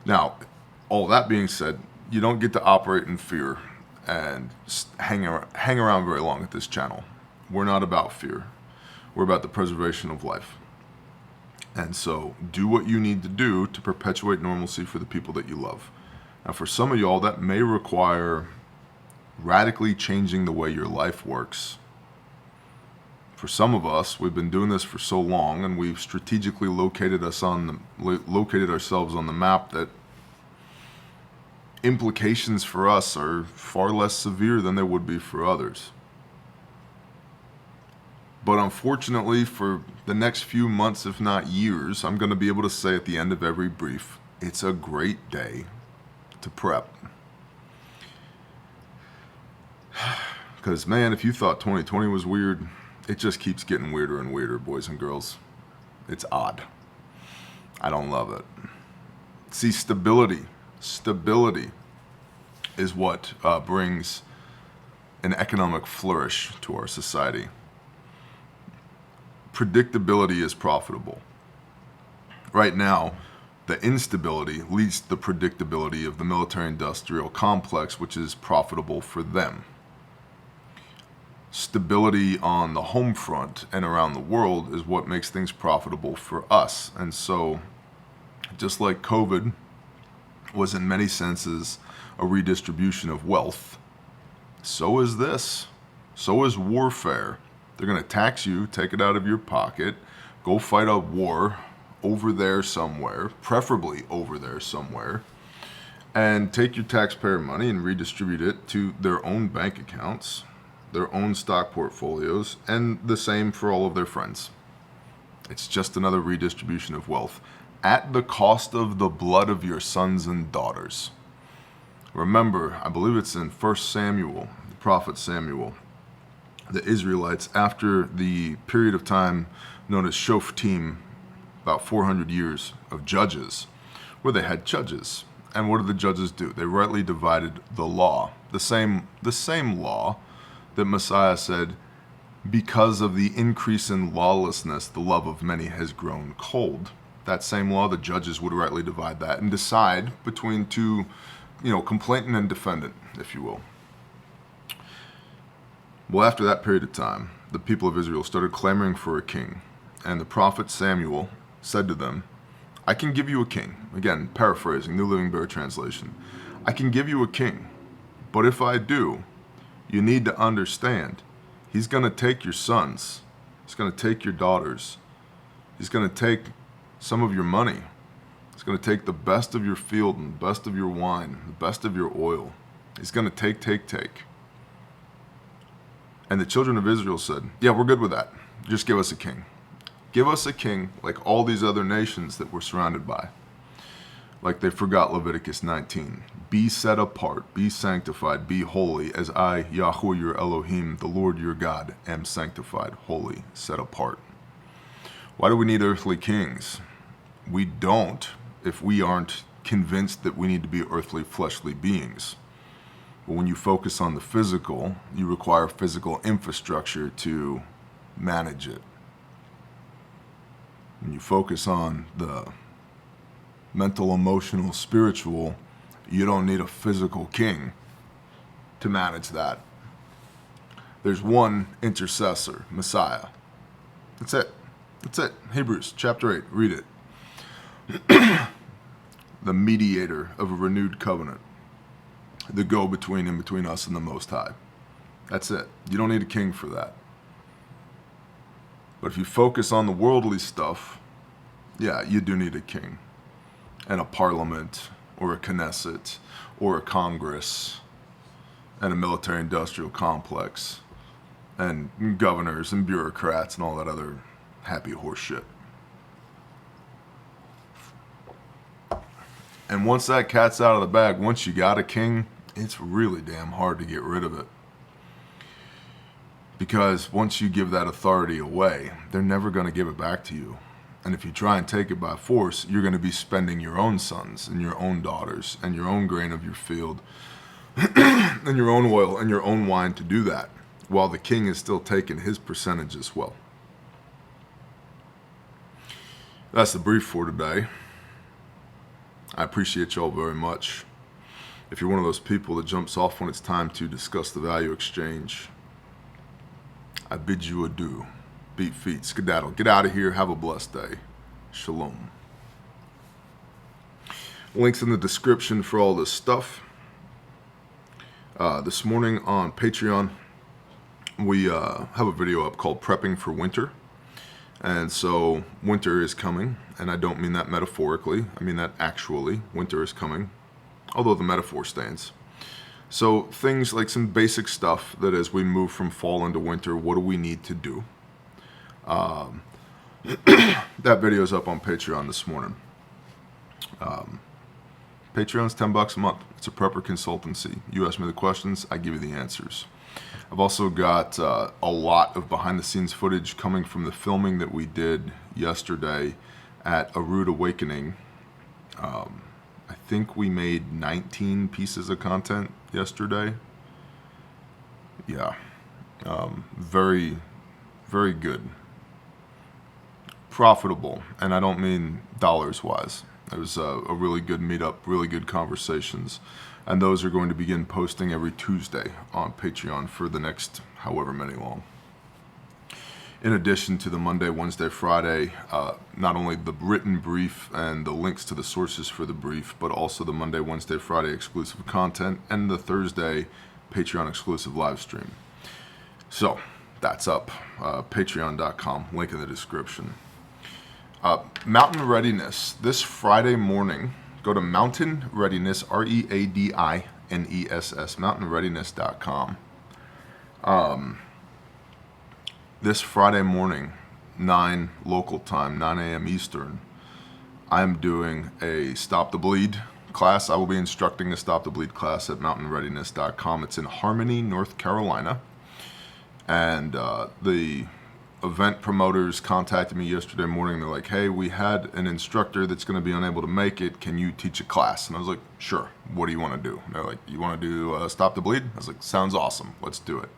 Now, all that being said, you don't get to operate in fear and hang around very long at this channel. We're not about fear. We're about the preservation of life. And so do what you need to do to perpetuate normalcy for the people that you love. Now, for some of y'all, that may require radically changing the way your life works. For some of us, we've been doing this for so long, and we've strategically located ourselves on the map, that implications for us are far less severe than they would be for others. But unfortunately, for the next few months, if not years, I'm going to be able to say at the end of every brief, it's a great day to prep. Because, man, if you thought 2020 was weird, it just keeps getting weirder and weirder, boys and girls. It's odd. I don't love it. See, stability is what brings an economic flourish to our society. Predictability is profitable. Right now, the instability leads to the predictability of the military-industrial complex, which is profitable for them. Stability on the home front and around the world is what makes things profitable for us. And so, just like COVID was in many senses a redistribution of wealth, so is this. So is warfare. They're going to tax you, take it out of your pocket, go fight a war over there somewhere, preferably over there somewhere, and take your taxpayer money and redistribute it to their own bank accounts, their own stock portfolios, and the same for all of their friends. It's just another redistribution of wealth at the cost of the blood of your sons and daughters. Remember, I believe it's in 1 Samuel, the prophet Samuel, the Israelites, after the period of time known as Shoftim, about 400 years of judges, where they had judges. And what did the judges do? They rightly divided the law, the same law that Messiah said, because of the increase in lawlessness, the love of many has grown cold. That same law, the judges would rightly divide that and decide between two, complainant and defendant, if you will. Well, after that period of time, the people of Israel started clamoring for a king. And the prophet Samuel said to them, I can give you a king. Again, paraphrasing, New Living Bear translation. I can give you a king, but if I do, you need to understand, he's going to take your sons. He's going to take your daughters. He's going to take some of your money. He's going to take the best of your field and the best of your wine, the best of your oil. He's going to take. And the children of Israel said, yeah, we're good with that. Just give us a king. Give us a king like all these other nations that we're surrounded by. Like they forgot Leviticus 19. Be set apart, be sanctified, be holy, as I, Yahweh your Elohim, the Lord your God, am sanctified, holy, set apart. Why do we need earthly kings? We don't if we aren't convinced that we need to be earthly, fleshly beings. But when you focus on the physical, you require physical infrastructure to manage it. When you focus on the mental, emotional, spiritual, you don't need a physical king to manage that. There's one intercessor, Messiah. That's it. Hebrews chapter 8, read it. The mediator of a renewed covenant. The go-between in between us and the Most High. That's it. You don't need a king for that. But if you focus on the worldly stuff, yeah, you do need a king. And a parliament, or a Knesset, or a Congress, and a military-industrial complex, and governors and bureaucrats and all that other happy horse shit. And once that cat's out of the bag, once you got a king, it's really damn hard to get rid of it. Because once you give that authority away, they're never going to give it back to you. And if you try and take it by force, you're going to be spending your own sons and your own daughters and your own grain of your field and your own oil and your own wine to do that, while the king is still taking his percentage as well. That's the brief for today. I appreciate y'all very much. If you're one of those people that jumps off when it's time to discuss the value exchange, I bid you adieu. Beat feet, skedaddle. Get out of here. Have a blessed day. Shalom. Links in the description for all this stuff. This morning on Patreon, we have a video up called Prepping for Winter. And so winter is coming, and I don't mean that metaphorically. I mean that actually. Winter is coming, although the metaphor stands. So things like some basic stuff that as we move from fall into winter, what do we need to do? That video is up on Patreon this morning. Patreon's $10 a month. It's a prepper consultancy. You ask me the questions, I give you the answers. I've also got a lot of behind the scenes footage coming from the filming that we did yesterday at A Rude Awakening. I think we made 19 pieces of content yesterday. Yeah. Very, very good. Profitable, and I don't mean dollars wise. It was a really good meetup, really good conversations, and those are going to begin posting every Tuesday on Patreon for the next however many long. In addition to the Monday, Wednesday, Friday, not only the written brief and the links to the sources for the brief, but also the Monday, Wednesday, Friday exclusive content and the Thursday Patreon exclusive live stream. So that's up, patreon.com, link in the description. Mountain Readiness, this Friday morning, go to Mountain Readiness, READINESS, mountainreadiness.com. This Friday morning, 9 local time, 9 a.m. Eastern, I'm doing a Stop the Bleed class. I will be instructing a Stop the Bleed class at mountainreadiness.com. It's in Harmony, North Carolina. And the event promoters contacted me yesterday morning. They're like, hey, we had an instructor that's going to be unable to make it. Can you teach a class? And I was like, sure. What do you want to do? And they're like, you want to do Stop the Bleed? I was like, sounds awesome. Let's do it.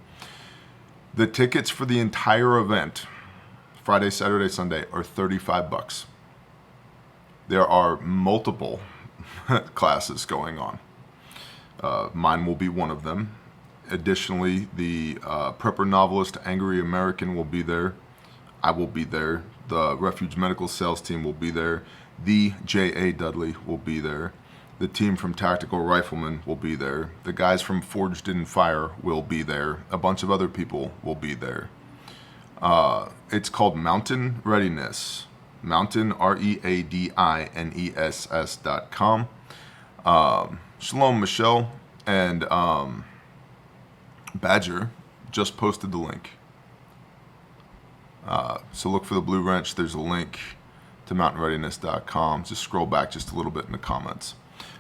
The tickets for the entire event, Friday, Saturday, Sunday, are $35. There are multiple classes going on. Mine will be one of them. Additionally, the prepper novelist Angry American will be there. I will be there. The Refuge Medical Sales team will be there. The J.A. Dudley will be there. The team from Tactical Riflemen will be there. The guys from Forged in Fire will be there. A bunch of other people will be there. It's called Mountain Readiness. Mountain, READINESS.com. Shalom, Michelle, and Badger just posted the link. So look for the Blue Wrench. There's a link to mountainreadiness.com. Just scroll back just a little bit in the comments.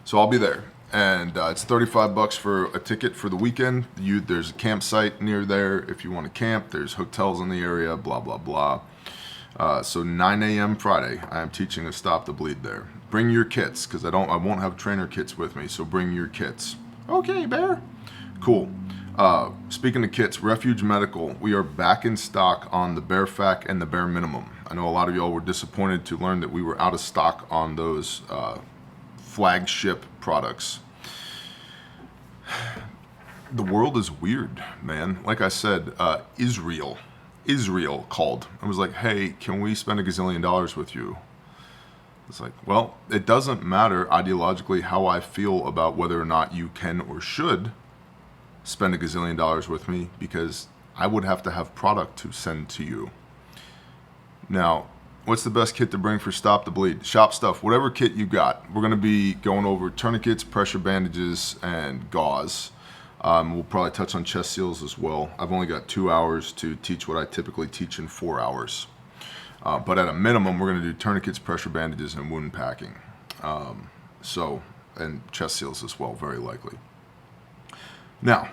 So I'll be there. And it's $35 for a ticket for the weekend. There's a campsite near there if you want to camp. There's hotels in the area, blah, blah, blah. So 9 a.m. Friday, I am teaching a Stop the Bleed there. Bring your kits, because I won't have trainer kits with me, so bring your kits. Okay, Bear. Cool. Speaking of kits, Refuge Medical, we are back in stock on the Bearfac and the Bare Minimum. I know a lot of y'all were disappointed to learn that we were out of stock on those flagship products. The world is weird, man. Like I said, Israel called and was like, hey, can we spend $1 gazillion with you? It's like, well, it doesn't matter ideologically how I feel about whether or not you can or should spend $1 gazillion with me, because I would have to have product to send to you. Now, what's the best kit to bring for Stop the Bleed? Shop stuff, whatever kit you got. We're going to be going over tourniquets, pressure bandages, and gauze. We'll probably touch on chest seals as well. I've only got 2 hours to teach what I typically teach in 4 hours. But at a minimum, we're going to do tourniquets, pressure bandages, and wound packing. And chest seals as well, very likely. Now,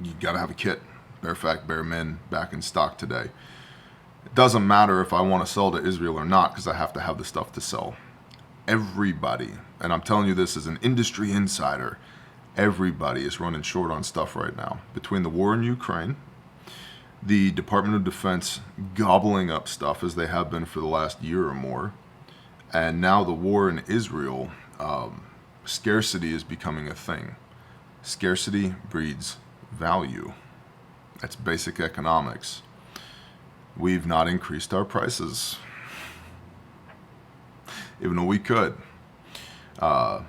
you got to have a kit. Bearfac, Bare Men, back in stock today. It doesn't matter if I want to sell to Israel or not, because I have to have the stuff to sell. Everybody, and I'm telling you this as an industry insider, everybody is running short on stuff right now. Between the war in Ukraine, the Department of Defense gobbling up stuff as they have been for the last year or more, and now the war in Israel, scarcity is becoming a thing. Scarcity breeds value. That's basic economics. We've not increased our prices, even though we could. But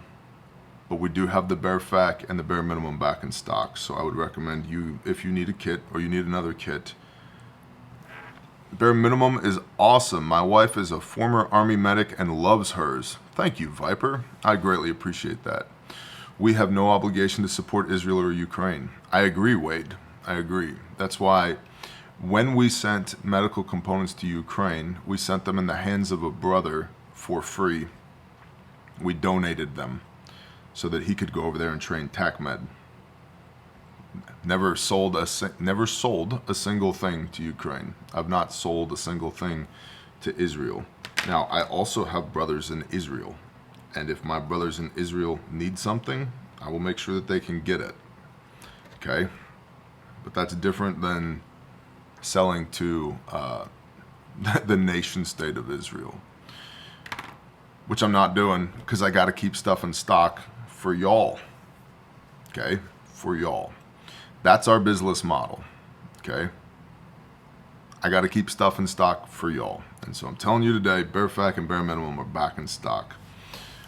we do have the Bearfac and the Bare Minimum back in stock. So I would recommend you, if you need a kit or you need another kit. Bare Minimum is awesome. My wife is a former Army medic and loves hers. Thank you, Viper. I greatly appreciate that. We have no obligation to support Israel or Ukraine. I agree, Wade. I agree. That's why when we sent medical components to Ukraine, we sent them in the hands of a brother for free. We donated them so that he could go over there and train TACMed. Never sold a single thing to Ukraine. I've not sold a single thing to Israel. Now, I also have brothers in Israel. And if my brothers in Israel need something, I will make sure that they can get it. Okay? But that's different than selling to the nation state of Israel. Which I'm not doing, because I got to keep stuff in stock for y'all. Okay? For y'all. That's our business model. Okay? I got to keep stuff in stock for y'all. And so I'm telling you today, Bearfac and Bare Minimum are back in stock.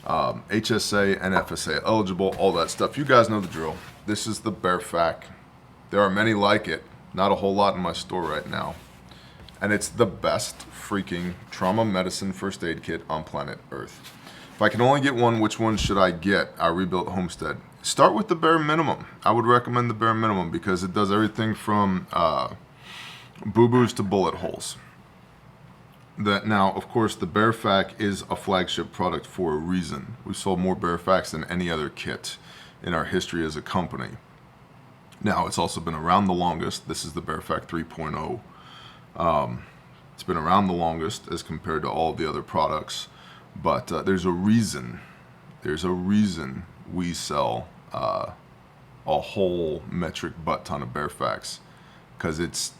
HSA, NFSA eligible, all that stuff. You guys know the drill. This is the Bearfac. There are many like it. Not a whole lot in my store right now. And it's the best freaking trauma medicine first aid kit on planet Earth. If I can only get one, which one should I get? I rebuilt Homestead. Start with the Bare Minimum. I would recommend the Bare Minimum because it does everything from boo-boos to bullet holes. That now, of course, the Bearfac is a flagship product for a reason. We sold more Bearfacs than any other kit in our history as a company. Now, it's also been around the longest. This is the Bearfac 3.0. It's been around the longest as compared to all the other products, but there's a reason. There's a reason we sell a whole metric butt ton of Bearfacs, because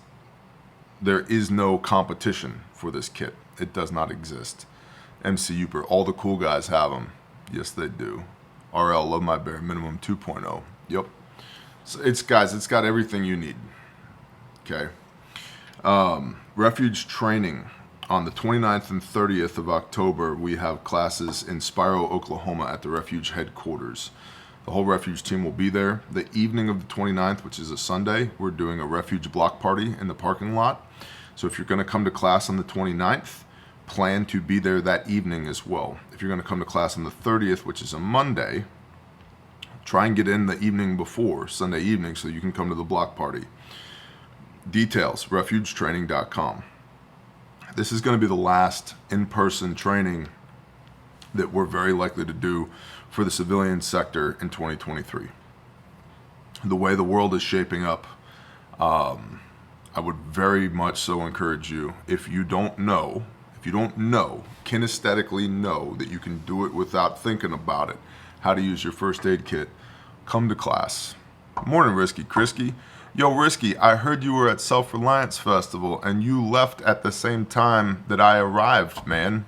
there is no competition for this kit. It does not exist. MC Uper, all the cool guys have them. Yes, they do. RL, Love My Bear, Minimum 2.0. Yep. So it's got everything you need. Okay. Refuge training. On the 29th and 30th of October, we have classes in Spiro, Oklahoma at the Refuge headquarters. The whole Refuge team will be there. The evening of the 29th, which is a Sunday, we're doing a Refuge block party in the parking lot. So if you're going to come to class on the 29th, plan to be there that evening as well. If you're going to come to class on the 30th, which is a Monday, try and get in the evening before, Sunday evening, so you can come to the block party. Details, refugetraining.com. This is going to be the last in-person training that we're very likely to do for the civilian sector in 2023. The way the world is shaping up, I would very much so encourage you, if you don't know, kinesthetically know that you can do it without thinking about it, how to use your first aid kit, come to class. Morning, Risky Krisky. Yo, Risky, I heard you were at Self-Reliance Festival and you left at the same time that I arrived, man.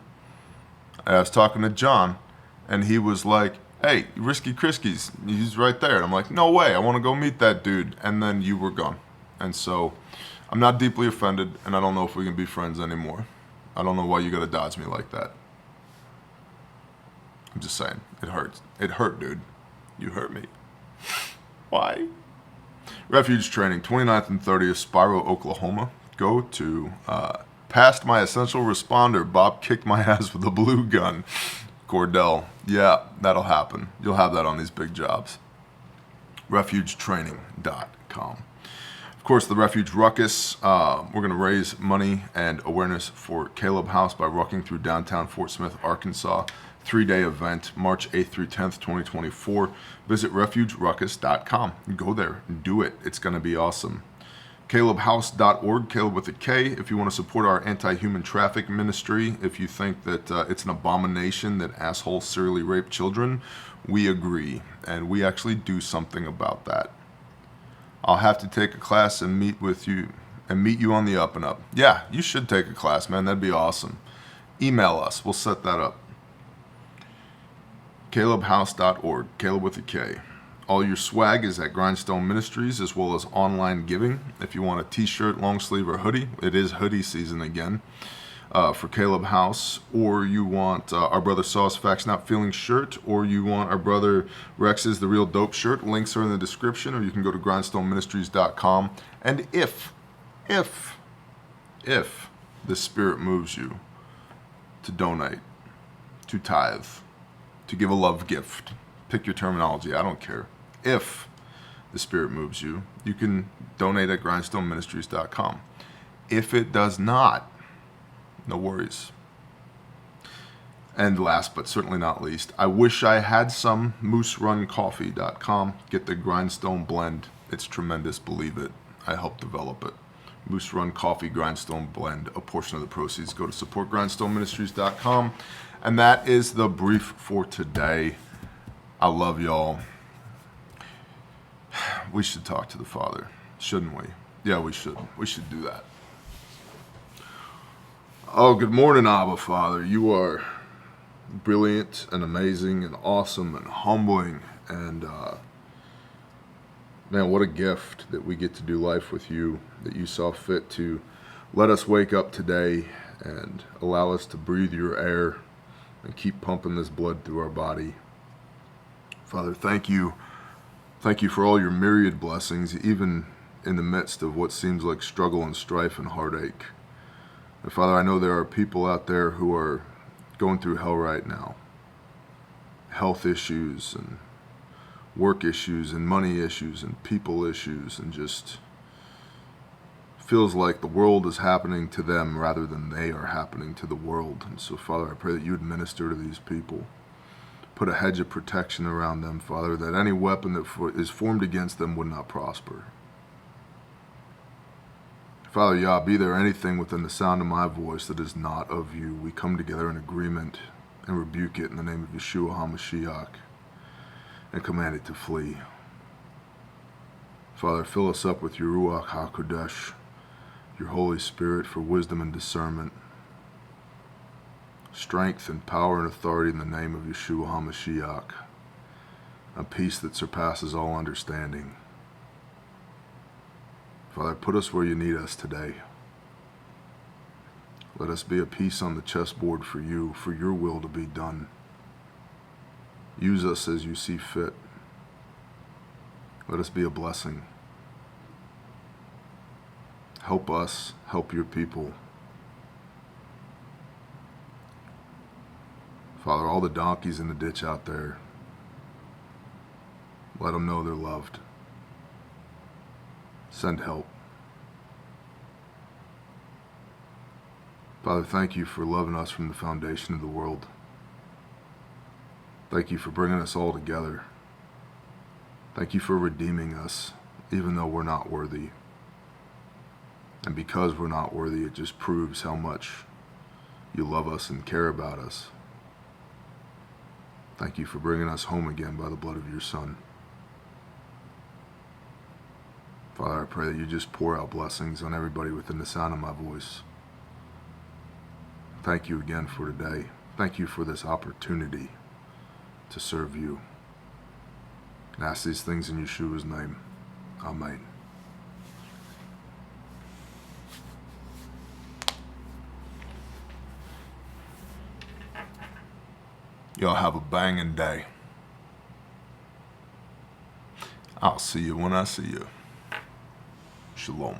I was talking to John and he was like, hey, Risky Krisky's, he's right there. And I'm like, no way, I want to go meet that dude. And then you were gone. And so I'm not deeply offended and I don't know if we can be friends anymore. I don't know why you gotta dodge me like that. I'm just saying, it hurts. It hurt, dude. You hurt me. Why? Refuge training, 29th and 30th, Spiro, Oklahoma. Go to past my essential responder. Bob kicked my ass with a blue gun. Cordell. Yeah, that'll happen. You'll have that on these big jobs. Refugetraining.com. Of course, the Refuge Ruckus. We're going to raise money and awareness for Caleb House by rucking through downtown Fort Smith, Arkansas. 3-day event, March 8th through 10th, 2024. Visit refugeruckus.com. Go there and do it. It's going to be awesome. CalebHouse.org, Caleb with a K, if you want to support our anti-human traffic ministry. If you think that it's an abomination that assholes serially rape children, we agree. And we actually do something about that. I'll have to take a class and meet you on the up and up. Yeah, you should take a class, man. That'd be awesome. Email us. We'll set that up. CalebHouse.org, Caleb with a K. All your swag is at Grindstone Ministries, as well as online giving. If you want a t-shirt, long sleeve, or hoodie, it is hoodie season again for Caleb House. Or you want our brother Sauce Facts Not Feeling shirt, or you want our brother Rex's The Real Dope shirt. Links are in the description, or you can go to grindstoneministries.com. And if the Spirit moves you to donate, to tithe, to give a love gift, pick your terminology, I don't care. If the Spirit moves you, you can donate at grindstoneministries.com. If it does not, no worries. And last but certainly not least, I wish I had some, mooseruncoffee.com. Get the Grindstone blend. It's tremendous, believe it. I helped develop it. Moose Run Coffee Grindstone Blend. A portion of the proceeds go to supportgrindstoneministries.com. And that is the brief for today. I love y'all. We should talk to the Father, shouldn't we? Yeah, we should. We should do that. Oh, good morning, Abba Father. You are brilliant and amazing and awesome and humbling. And man, what a gift that we get to do life with you, that you saw fit to let us wake up today and allow us to breathe your air and keep pumping this blood through our body. Father, thank you. Thank you for all your myriad blessings, even in the midst of what seems like struggle and strife and heartache. And Father, I know there are people out there who are going through hell right now. Health issues and work issues and money issues and people issues and just feels like the world is happening to them rather than they are happening to the world. And so, Father, I pray that you would minister to these people. Put a hedge of protection around them, Father, that any weapon that is formed against them would not prosper. Father, Yah, be there anything within the sound of my voice that is not of you, we come together in agreement and rebuke it in the name of Yeshua HaMashiach and command it to flee. Father, fill us up with your Ruach HaKodesh, your Holy Spirit, for wisdom and discernment, strength and power and authority in the name of Yeshua HaMashiach, a peace that surpasses all understanding. Father, put us where you need us today. Let us be a piece on the chessboard for you, for your will to be done. Use us as you see fit. Let us be a blessing. Help us, help your people. Father, all the donkeys in the ditch out there, let them know they're loved. Send help. Father, thank you for loving us from the foundation of the world. Thank you for bringing us all together. Thank you for redeeming us, even though we're not worthy. And because we're not worthy, it just proves how much you love us and care about us. Thank you for bringing us home again by the blood of your Son. Father, I pray that you just pour out blessings on everybody within the sound of my voice. Thank you again for today. Thank you for this opportunity to serve you. And ask these things in Yeshua's name. Amen. Y'all have a banging day. I'll see you when I see you. Shalom.